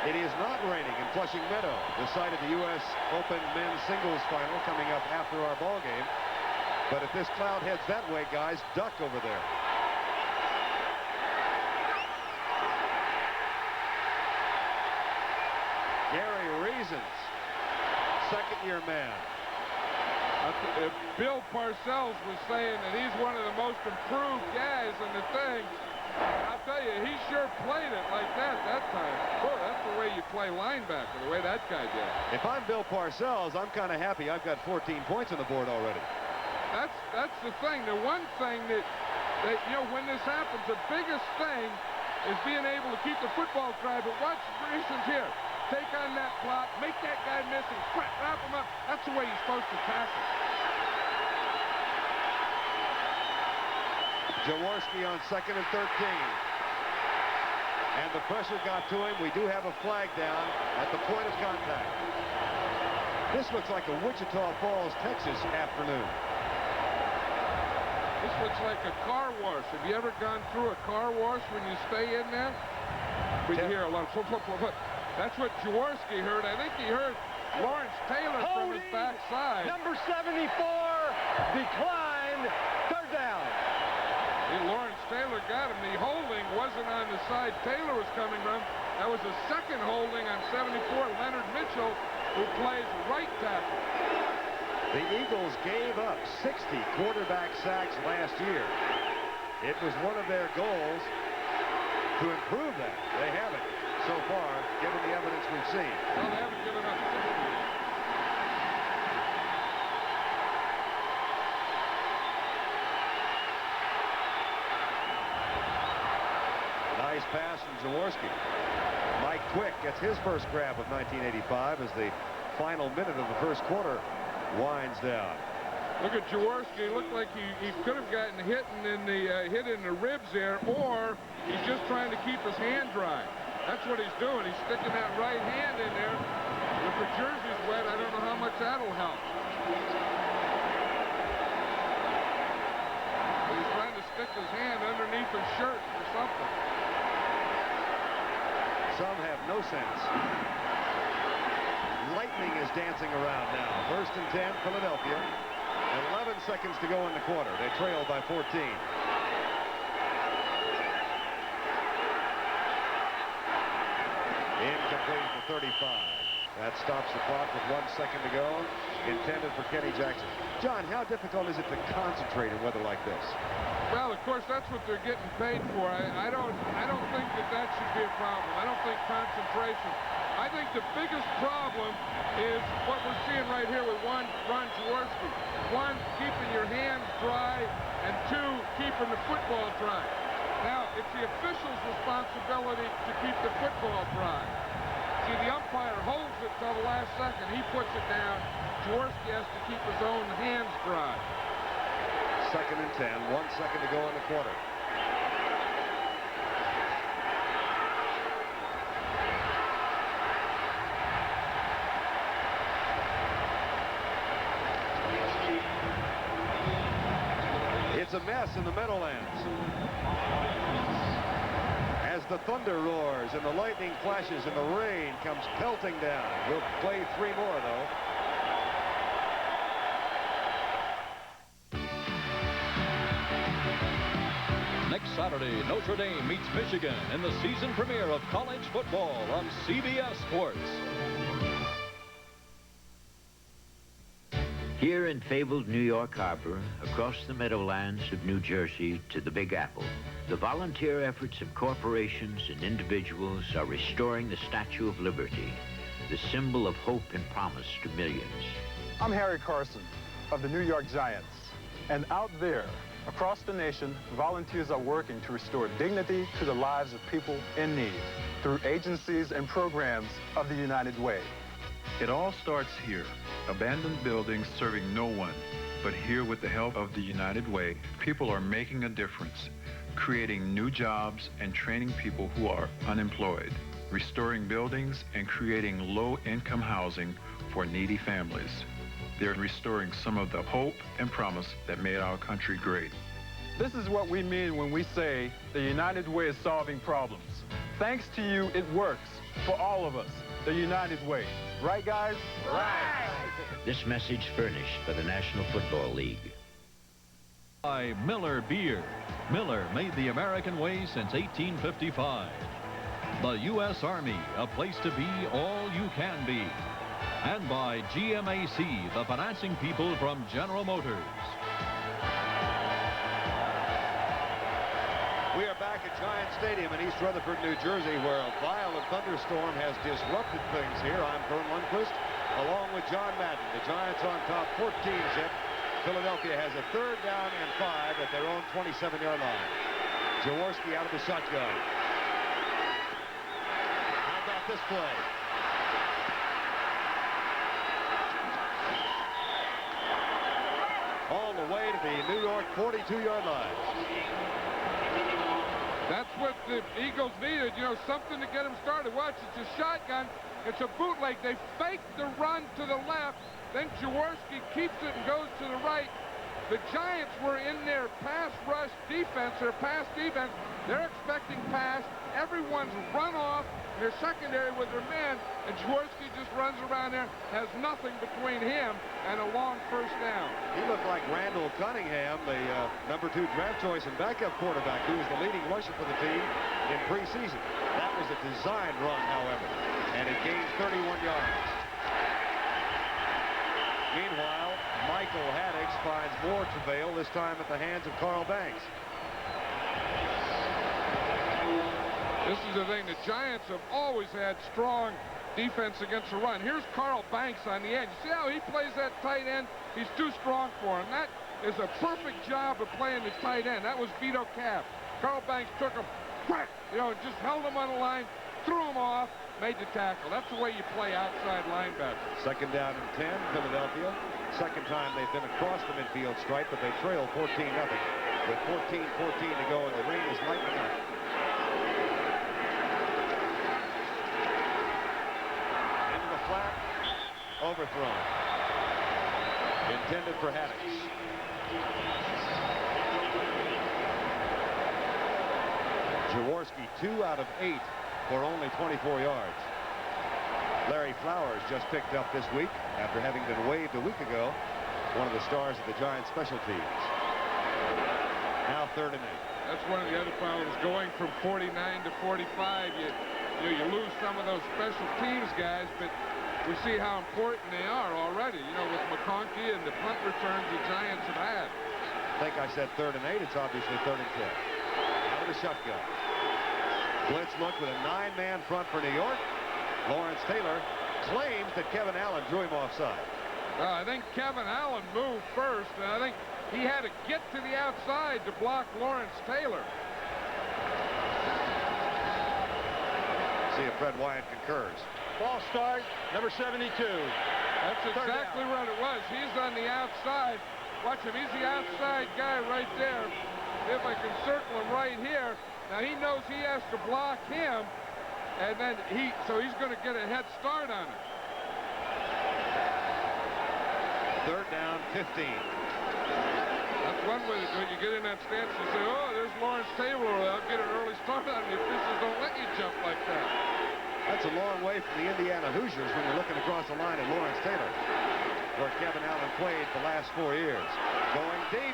Speaker 1: It is not raining in Flushing Meadow, the site of the U.S. Open men's singles final coming up after our ball game. But if this cloud heads that way, guys, duck over there. Gary Reasons, second-year man.
Speaker 2: Bill Parcells was saying that he's one of the most improved guys in the thing. I'll tell you, he sure played it like that time. Boy, that's the way you play linebacker, the way that guy did.
Speaker 1: If I'm Bill Parcells, I'm kind of happy I've got 14 points on the board already.
Speaker 2: That's the thing. The one thing that you know, when this happens, the biggest thing is being able to keep the football dry. But watch Reasons here. Take on that block, make that guy miss, and wrap him up. That's the way you're supposed to tackle.
Speaker 1: Jaworski on 2nd and 13. And the pressure got to him. We do have a flag down at the point of contact. This looks like a Wichita Falls, Texas afternoon.
Speaker 2: This looks like a car wash. Have you ever gone through a car wash when you stay in there? We hear a lot of flip. That's what Jaworski heard. I think he heard Lawrence Taylor from his backside.
Speaker 5: Number 74 declined. 3rd down.
Speaker 2: Lawrence Taylor got him. The holding wasn't on the side Taylor was coming from. That was a second holding on 74, Leonard Mitchell, who plays right tackle.
Speaker 1: The Eagles gave up 60 quarterback sacks last year. It was one of their goals to improve that. They haven't so far, given the evidence we've seen.
Speaker 2: Well, they haven't given up.
Speaker 1: Nice pass from Jaworski. Mike Quick gets his first grab of 1985 as the final minute of the first quarter winds down.
Speaker 2: Look at Jaworski. Looked like he could have gotten hit in the ribs there, or he's just trying to keep his hand dry. That's what he's doing. He's sticking that right hand in there. If the jersey's wet, I don't know how much that'll help. But he's trying to stick his hand underneath his shirt or something.
Speaker 1: Some have no sense. Lightning is dancing around now. First and 10, Philadelphia. 11 seconds to go in the quarter. They trail by 14. Incomplete for 35. That stops the clock with 1 second to go. Intended for Kenny Jackson. John, how difficult is it to concentrate in weather like this?
Speaker 2: Well, of course, that's what they're getting paid for. I don't think that should be a problem. I don't think concentration. I think the biggest problem is what we're seeing right here with Ron Jaworski. One, keeping your hands dry, and two, keeping the football dry. Now, it's the official's responsibility to keep the football dry. See, the umpire holds it till the last second. He puts it down. Jaworski has to keep his own hands dry.
Speaker 1: Second and 10, 1 second to go in the quarter. It's a mess in the Meadowlands. As the thunder roars and the lightning flashes and the rain comes pelting down. We'll play 3 more, though.
Speaker 21: Next Saturday, Notre Dame meets Michigan in the season premiere of college football on CBS Sports.
Speaker 22: Here in fabled New York Harbor, across the meadowlands of New Jersey to the Big Apple, the volunteer efforts of corporations and individuals are restoring the Statue of Liberty, the symbol of hope and promise to millions.
Speaker 5: I'm Harry Carson of the New York Giants, and out there, across the nation, volunteers are working to restore dignity to the lives of people in need through agencies and programs of the United Way.
Speaker 10: It all starts here, abandoned buildings serving no one. But here, with the help of the United Way, people are making a difference, creating new jobs and training people who are unemployed, restoring buildings and creating low-income housing for needy families. They're restoring some of the hope and promise that made our country great.
Speaker 5: This is what we mean when we say the United Way is solving problems. Thanks to you, it works for all of us. The United Way. Right, guys?
Speaker 22: Right! This message furnished by the National Football League.
Speaker 21: By Miller Beer. Miller made the American way since 1855. The U.S. Army, a place to be all you can be. And by GMAC, the financing people from General Motors.
Speaker 1: We are back at Giant Stadium in East Rutherford, New Jersey, where a violent thunderstorm has disrupted things here. I'm Vern Lundquist, along with John Madden. The Giants on top, 14-zip. Philadelphia has a 3rd down and 5 at their own 27-yard line. Jaworski out of the shotgun. How about this play? All the way to the New York 42-yard line.
Speaker 2: That's what the Eagles needed, you know, something to get them started. Watch, it's a shotgun. It's a bootleg. They fake the run to the left. Then Jaworski keeps it and goes to the right. The Giants were in their pass rush defense, their pass defense. They're expecting pass. Everyone's run off. Their secondary with their man, and Jaworski just runs around there, has nothing between him and a long first down.
Speaker 1: He looked like Randall Cunningham, the number 2 draft choice and backup quarterback, who was the leading rusher for the team in preseason. That was a designed run, however, and it gained 31 yards. Meanwhile, Michael Haddix finds more travail, this time at the hands of Carl Banks.
Speaker 2: This is the thing. The Giants have always had strong defense against the run. Here's Carl Banks on the edge. See how he plays that tight end? He's too strong for him. That is a perfect job of playing the tight end. That was Vito Cap. Carl Banks took him crack, you know, just held him on the line, threw him off, made the tackle. That's the way you play outside linebacker.
Speaker 1: Second down and 10, Philadelphia. Second time they've been across the midfield stripe, but they trail 14-0. With 14-14 to go, and the rain is lightening up. Into the flat, overthrown. Intended for Haddix. Jaworski 2 out of 8 for only 24 yards. Larry Flowers just picked up this week after having been waived a week ago. One of the stars of the Giants special teams. Now 3rd and 8.
Speaker 2: That's one of the other problems, going from 49 to 45. You lose some of those special teams guys, but we see how important they are already. You know, with McConkey and the punt returns the Giants have had.
Speaker 1: I think I said 3rd and 8. It's obviously 3rd and 10. Out of the shotgun. Blitz look with a 9-man front for New York. Lawrence Taylor claims that Kevin Allen drew him offside.
Speaker 2: I think Kevin Allen moved first, and I think he had to get to the outside to block Lawrence Taylor.
Speaker 1: See if Fred Wyatt concurs.
Speaker 4: Ball start, number 72.
Speaker 2: That's exactly what it was. He's on the outside. Watch him. He's the outside guy right there. If I can circle him right here. Now he knows he has to block him, and then so he's going to get a head start on it.
Speaker 1: 3rd down, 15.
Speaker 2: That's one way to do it. You get in that stance, you say, oh, there's Lawrence Taylor. I'll get an early start on the officials. Don't let you jump like that.
Speaker 1: That's a long way from the Indiana Hoosiers when you're looking across the line at Lawrence Taylor, where Kevin Allen played the last 4 years. Going deep.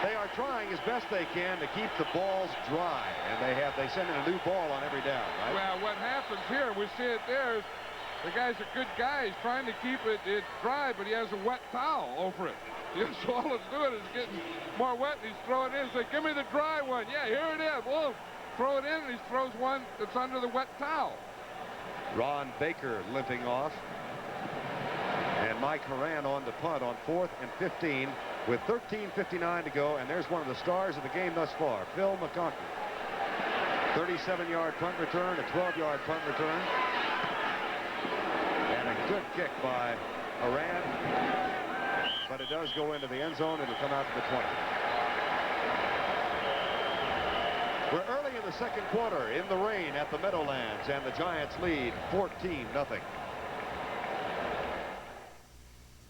Speaker 1: They are trying as best they can to keep the balls dry, and they send in a new ball on every down, right?
Speaker 2: Well, what happens here, we see it there, is the guy's a good guy. He's trying to keep it dry, but he has a wet towel over it. So all it's doing is getting more wet, and he's throwing it in. He's like, give me the dry one. Yeah, here it is. Well, throw it in, and he throws one that's under the wet towel.
Speaker 1: Ron Baker limping off. And Mike Horan on the punt on 4th and 15 with 13:59 to go. And there's one of the stars of the game thus far, Phil McConkey. 37-yard punt return, a 12-yard punt return. And a good kick by Horan. But it does go into the end zone. It'll come out to the 20. We're early in the second quarter in the rain at the Meadowlands, and the Giants lead 14-0.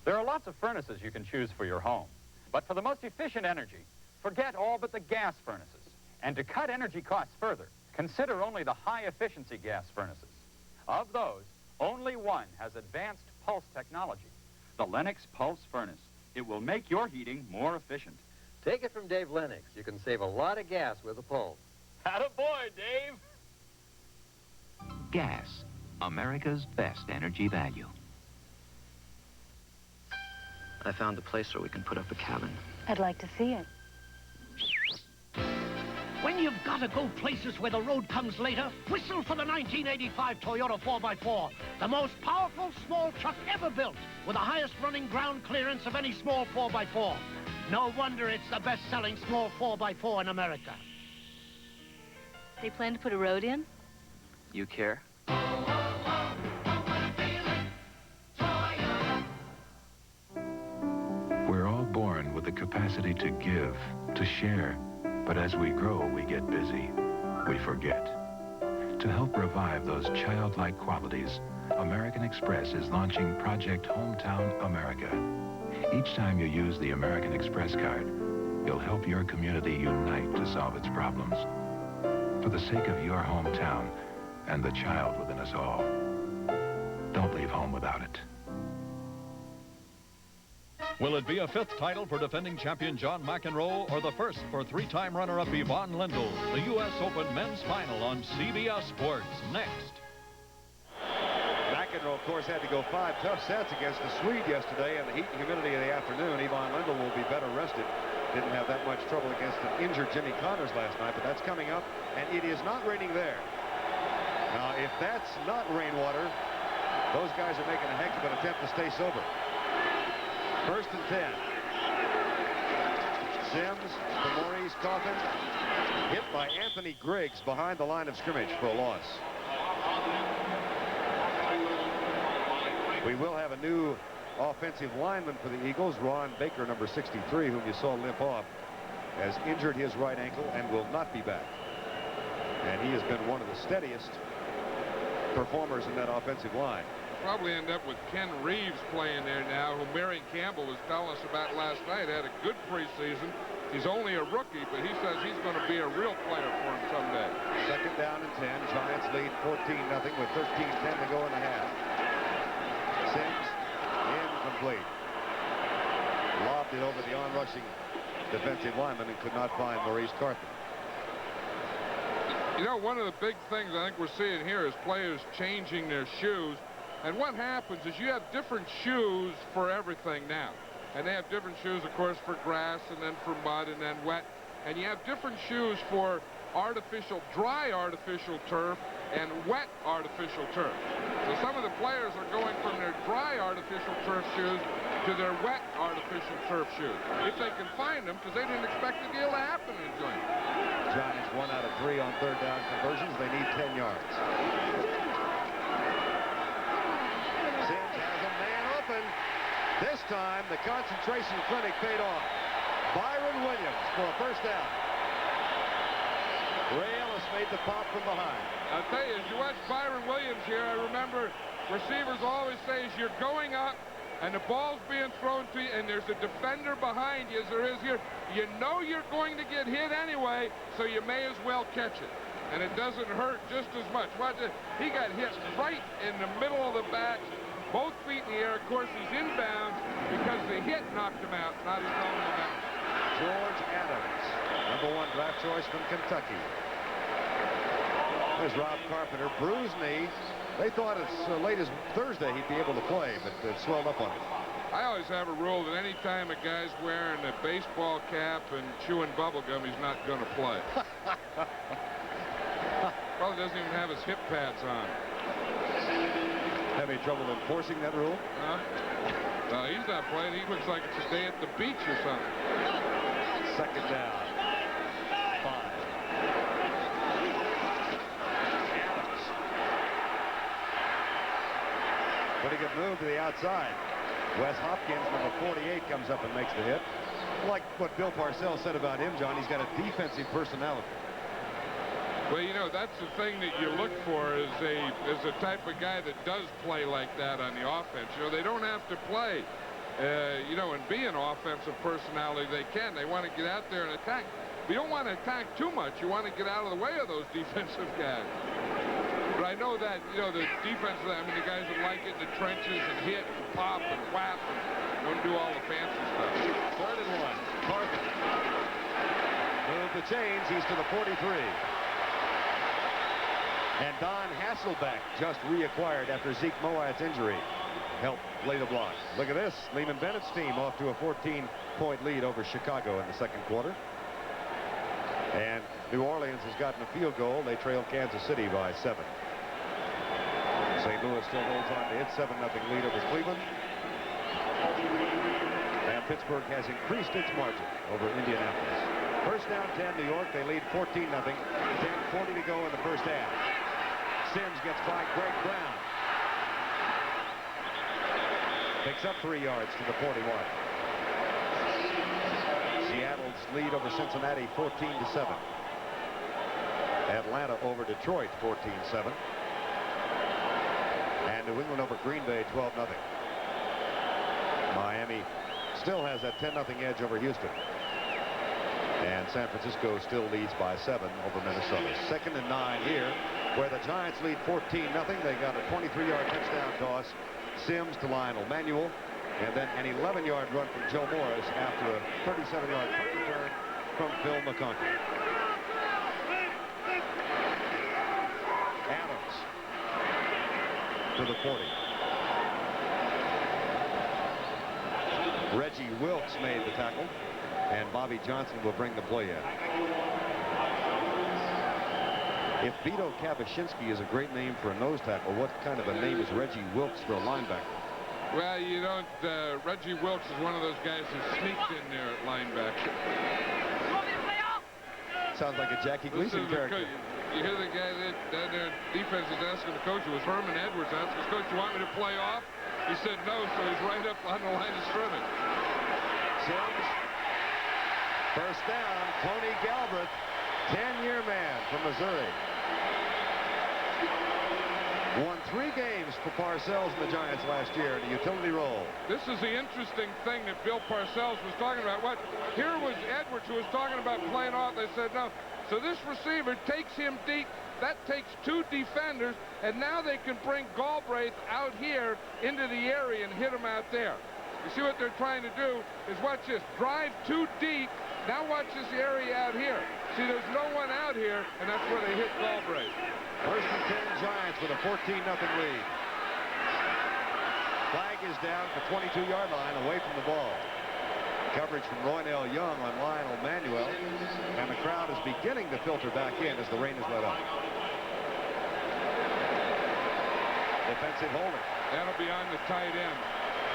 Speaker 7: There are lots of furnaces you can choose for your home. But for the most efficient energy, forget all but the gas furnaces. And to cut energy costs further, consider only the high-efficiency gas furnaces. Of those, only one has advanced pulse technology, the Lennox Pulse Furnace. It will make your heating more efficient.
Speaker 23: Take it from Dave Lennox. You can save a lot of gas with a Pulse.
Speaker 7: Attaboy, Dave!
Speaker 15: Gas, America's best energy value.
Speaker 12: I found a place where we can put up a cabin.
Speaker 11: I'd like to see it.
Speaker 24: When you've got to go places where the road comes later, whistle for the 1985 Toyota 4x4, the most powerful small truck ever built, with the highest running ground clearance of any small 4x4. No wonder it's the best-selling small 4x4 in America.
Speaker 11: They plan to put a road in?
Speaker 12: You care?
Speaker 10: We're all born with the capacity to give, to share. But as we grow, we get busy. We forget. To help revive those childlike qualities, American Express is launching Project Hometown America. Each time you use the American Express card, you'll help your community unite to solve its problems. For the sake of your hometown and the child within us all. Don't leave home without it.
Speaker 21: Will it be a 5th title for defending champion John McEnroe or the first for 3-time runner-up Yvonne Lendl? The U.S. Open men's final on CBS Sports next.
Speaker 1: McEnroe, of course, had to go 5 tough sets against the Swede yesterday in the heat and humidity of the afternoon. Yvonne Lendl will be better rested. Didn't have that much trouble against an injured Jimmy Connors last night, but that's coming up, and it is not raining there. Now, if that's not rainwater, those guys are making a heck of an attempt to stay sober. 1st and 10. Sims to Maurice Coffin. Hit by Anthony Griggs behind the line of scrimmage for a loss. We will have a new offensive lineman for the Eagles. Ron Baker, number 63, whom you saw limp off, has injured his right ankle and will not be back. And he has been one of the steadiest performers in that offensive line.
Speaker 2: Probably end up with Ken Reeves playing there now, who Marion Campbell was telling us about last night. Had a good preseason. He's only a rookie, but he says he's going to be a real player for him someday.
Speaker 1: Second down and 10. Giants lead 14-0 with 13:10 to go in the half. Sims incomplete. Lobbed it over the on-rushing defensive lineman and could not find Maurice Carthen.
Speaker 2: You know, one of the big things I think we're seeing here is players changing their shoes. And what happens is you have different shoes for everything now. And they have different shoes, of course, for grass and then for mud and then wet. And you have different shoes for dry artificial turf and wet artificial turf. So some of the players are going from their dry artificial turf shoes to their wet artificial turf shoes, if they can find them, because they didn't expect the deal to happen in the joint.
Speaker 1: Giants 1 out of 3 on third down conversions. They need 10 yards. Sims has a man open. This time, the concentration clinic paid off. Byron Williams for a first down. Ray Ellis made the pop from behind.
Speaker 2: I'll tell you, as you watch Byron Williams here, I remember receivers always say, as you're going up and the ball's being thrown to you and there's a defender behind you, as there is here, you know you're going to get hit anyway, so you may as well catch it. And it doesn't hurt just as much. Watch it. He got hit right in the middle of the bat, both feet in the air. Of course, he's inbounds because the hit knocked him out, not his own momentum.
Speaker 1: George Adams, #1 draft choice from Kentucky. There's Rob Carpenter, bruised knee. They thought as late as Thursday he'd be able to play, but it swelled up on him.
Speaker 2: I always have a rule that any time a guy's wearing a baseball cap and chewing bubble gum, he's not going to play. Probably doesn't even have his hip pads on.
Speaker 1: Having trouble enforcing that rule?
Speaker 2: No, he's not playing. He looks like it's a day at the beach or something.
Speaker 1: Second down. 5. Adams. Putting it moved to the outside. Wes Hopkins, number 48, comes up and makes the hit. Like what Bill Parcells said about him, John, he's got a defensive personality.
Speaker 2: Well, you know, that's the thing that you look for is a type of guy that does play like that on the offense. You know, they don't have to play, you know, and be an offensive personality. They can. They want to get out there and attack. But you don't want to attack too much. You want to get out of the way of those defensive guys. But I know that, you know, the defense, I mean, the guys that like it in the trenches and hit and pop and whap and want to do all the fancy stuff.
Speaker 1: 3rd and 1. Carthen. Move the chains. He's to the 43. And Don Hasselbeck just reacquired after Zeke Moat's injury. Helped lay the block. Look at this. Lehman Bennett's team off to a 14-point lead over Chicago in the second quarter. And New Orleans has gotten a field goal. They trail Kansas City by 7. St. Louis still holds on to its 7-0 lead over Cleveland. And Pittsburgh has increased its margin over Indianapolis. First down 10, New York. They lead 14-0. 10:40 to go in the first half. Sims gets by Greg Brown. Picks up 3 yards to the 41. Seattle's lead over Cincinnati 14-7. Atlanta over Detroit 14-7. And New England over Green Bay 12-0. Miami still has that 10-0 edge over Houston. And San Francisco still leads by 7 over Minnesota. 2nd and 9 here, where the Giants lead 14-0. They got a 23-yard touchdown toss. Sims to Lionel Manuel. And then an 11-yard run from Joe Morris after a 37-yard punt return from Phil McConkey. Adams to the 40. Reggie Wilkes made the tackle, and Bobby Johnson will bring the play in. If Vito Kapuscinski is a great name for a nose tackle, what kind of a name is Reggie Wilkes for a linebacker?
Speaker 2: Well, you don't. Reggie Wilkes is one of those guys who sneaked in there at linebacker.
Speaker 1: Sounds like a Jackie Gleason character.
Speaker 2: You hear the guy that their defense is asking the coach. It was Herman Edwards asking his coach, "You want me to play off?" He said no, so he's right up on the line of scrimmage.
Speaker 1: Sims. First down, Tony Galbraith, 10-year man from Missouri. Won 3 games for Parcells and the Giants last year in a utility role.
Speaker 2: This is the interesting thing that Bill Parcells was talking about. Here was Edwards who was talking about playing off. They said no. So this receiver takes him deep. That takes 2 defenders, and now they can bring Galbraith out here into the area and hit him out there. You see what they're trying to do is watch this. Drive too deep. Now watch this area out here. See, there's no one out here, and that's where they hit Galbraith.
Speaker 1: First and 10 Giants with a 14-0 lead. Flag is down for 22-yard line away from the ball. Coverage from Roynell Young on Lionel Manuel, and the crowd is beginning to filter back in as the rain has let up. Defensive holding.
Speaker 2: That'll be on the tight end.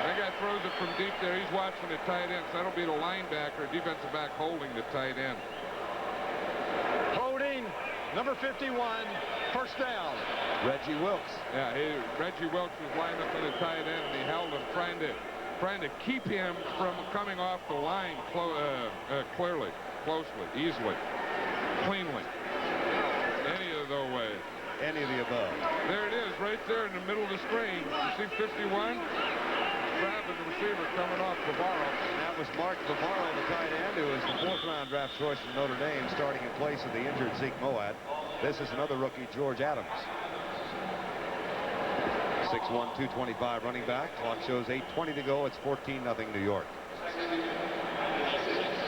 Speaker 2: That guy throws it from deep there. He's watching the tight end, so that'll be the linebacker, defensive back holding the tight end.
Speaker 4: Holding, number 51, first down.
Speaker 1: Reggie Wilkes.
Speaker 2: Yeah, Reggie Wilkes was lined up on the tight end, and he held him, trying to keep him from coming off the line clearly, closely, easily, cleanly. Any of the way.
Speaker 1: Any of the above.
Speaker 2: There it is, right there in the middle of the screen. You see 51? Grabbing the receiver coming off Bavaro.
Speaker 1: That was Mark Bavaro, the tight end, who is the 4th-round draft choice from Notre Dame, starting in place of the injured Zeke Moat. This is another rookie, George Adams. 6'1", 225 running back. Clock shows 8:20 to go. It's 14-0 New York.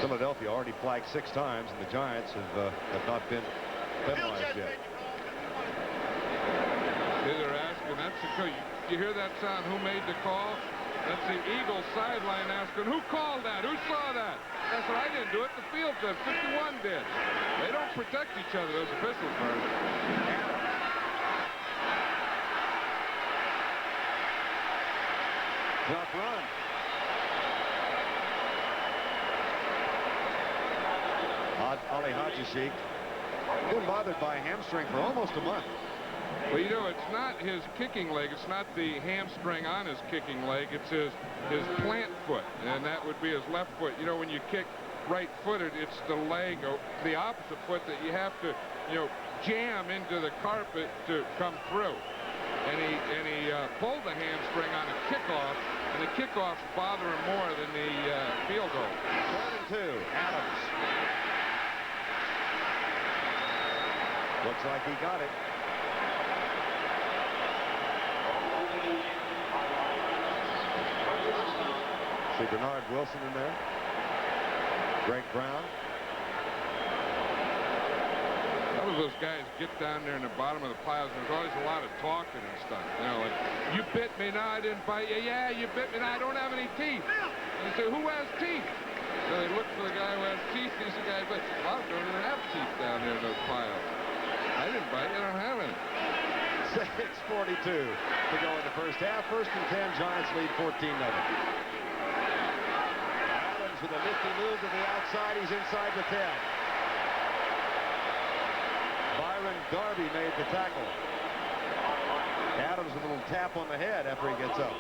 Speaker 1: Philadelphia already flagged 6 times, and the Giants have not been penalized yet.
Speaker 2: They're asking, that's the coach. You hear that sound? Who made the call? That's the Eagles sideline asking, who called that? Who saw that? I said, I didn't do it. The field did. 51 did. They don't protect each other, those officials, Bert.
Speaker 1: Tough run. Ali Haji-Sheikh been bothered by a hamstring for almost a month.
Speaker 2: Well, you know, it's not his kicking leg. It's not the hamstring on his kicking leg. It's his plant foot, and that would be his left foot. You know, when you kick right-footed, it's the leg, or the opposite foot, that you have to, you know, jam into the carpet to come through. And he pulled the hamstring on a kickoff, and the kickoffs bother him more than the field goal.
Speaker 1: 3rd and 2, Adams. Looks like he got it. See Bernard Wilson in there. Greg Brown.
Speaker 2: Some of those guys get down there in the bottom of the piles, and there's always a lot of talking and stuff. You know, like, you bit me, no, I didn't bite you. Yeah, you bit me, no, I don't have any teeth. And you say, who has teeth? So they look for the guy who has teeth. He's the guy, but a lot of them don't even have teeth down there in those piles. I didn't bite you, I don't have any.
Speaker 1: 6:42 to go in the first half. 1st and 10, Giants lead 14-0. Adams with a nifty move to the outside. He's inside the 10. Byron Darby made the tackle. Adams with a little tap on the head after he gets up.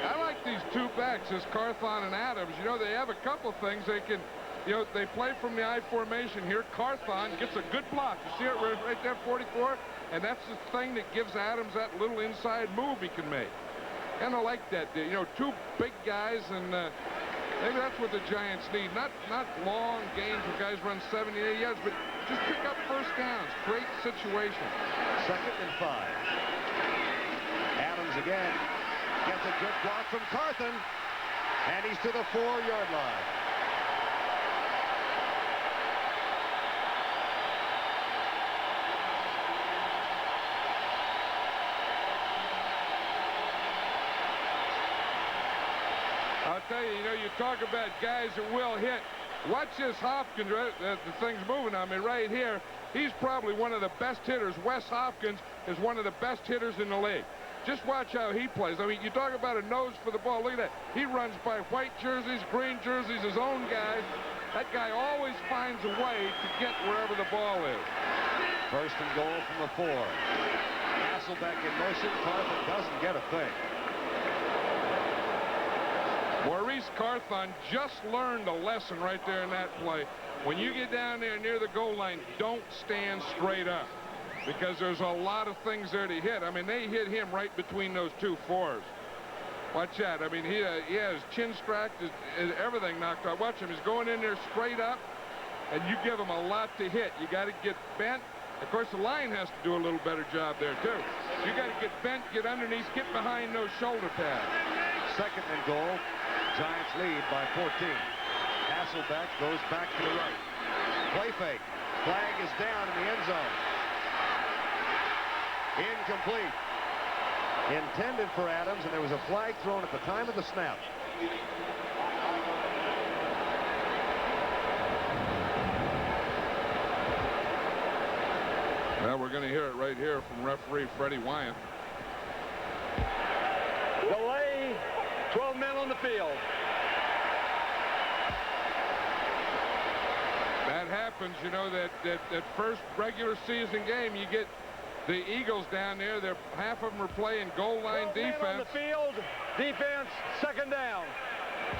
Speaker 2: I like these 2 backs, this Carthon and Adams. You know, they have a couple things they can, you know, they play from the I formation here. Carthon gets a good block. You see it right there, 44? And that's the thing that gives Adams that little inside move he can make. And I like that. You know, 2 big guys, and maybe that's what the Giants need. Not long games where guys run 70, 80 yards, but just pick up first downs. Great situation.
Speaker 1: 2nd and 5. Adams again gets a good block from Carthon, and he's to the 4-yard line.
Speaker 2: I'll tell you, you know, you talk about guys that will hit. Watch this Hopkins, the thing's moving on me right here. He's probably one of the best hitters. Wes Hopkins is one of the best hitters in the league. Just watch how he plays. I mean, you talk about a nose for the ball. Look at that. He runs by white jerseys, green jerseys, his own guys. That guy always finds a way to get wherever the ball is.
Speaker 4: First and goal from the 4. Hasselbeck in motion. Carthon doesn't get a thing.
Speaker 2: Maurice Carthon just learned a lesson right there in that play. When you get down there near the goal line, don't stand straight up, because there's a lot of things there to hit. I mean, they hit him right between those 2 4s. Watch that. I mean, he has chin strapped, everything knocked out. Watch him. He's going in there straight up, and you give him a lot to hit. You got to get bent. Of course, the line has to do a little better job there, too. You got to get bent, get underneath, get behind those shoulder pads.
Speaker 4: Second and goal. Giants lead by 14. Hasselbeck goes back to the right. Play fake. Flag is down in the end zone. Incomplete. Intended for Adams, and there was a flag thrown at the time of the snap.
Speaker 2: Well, we're going to hear it right here from referee Freddie Wyant.
Speaker 4: Delay. 12 men on the field.
Speaker 2: That happens, you know, that first regular season game, you get the Eagles down there. Half of them are playing goal line defense.
Speaker 4: On the field. Defense, second down.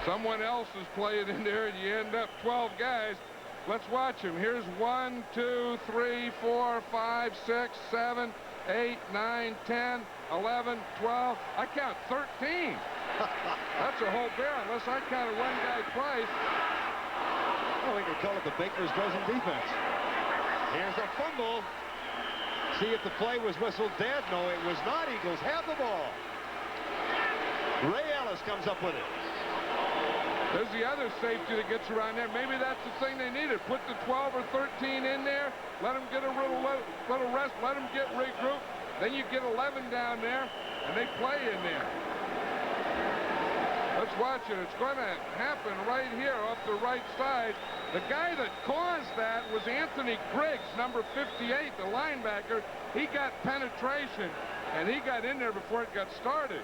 Speaker 2: Someone else is playing in there, and you end up 12 guys. Let's watch them. Here's 1, 2, 3, 4, 5, 6, 7, 8, 9, 10, 11, 12. I count 13. That's a whole bear, unless I counted one guy twice.
Speaker 4: Well, we could call it the Baker's dozen defense. Here's a fumble. See if the play was whistled dead. No, it was not. Eagles have the ball. Ray Ellis comes up with it.
Speaker 2: There's the other safety that gets around there. Maybe that's the thing they needed. Put the 12 or 13 in there. Let them get a little rest. Let them get regrouped. Then you get 11 down there, and they play in there. Let's watch it. It's going to happen right here off the right side. The guy that caused that was Anthony Griggs, number 58, the linebacker. He got penetration, and he got in there before it got started.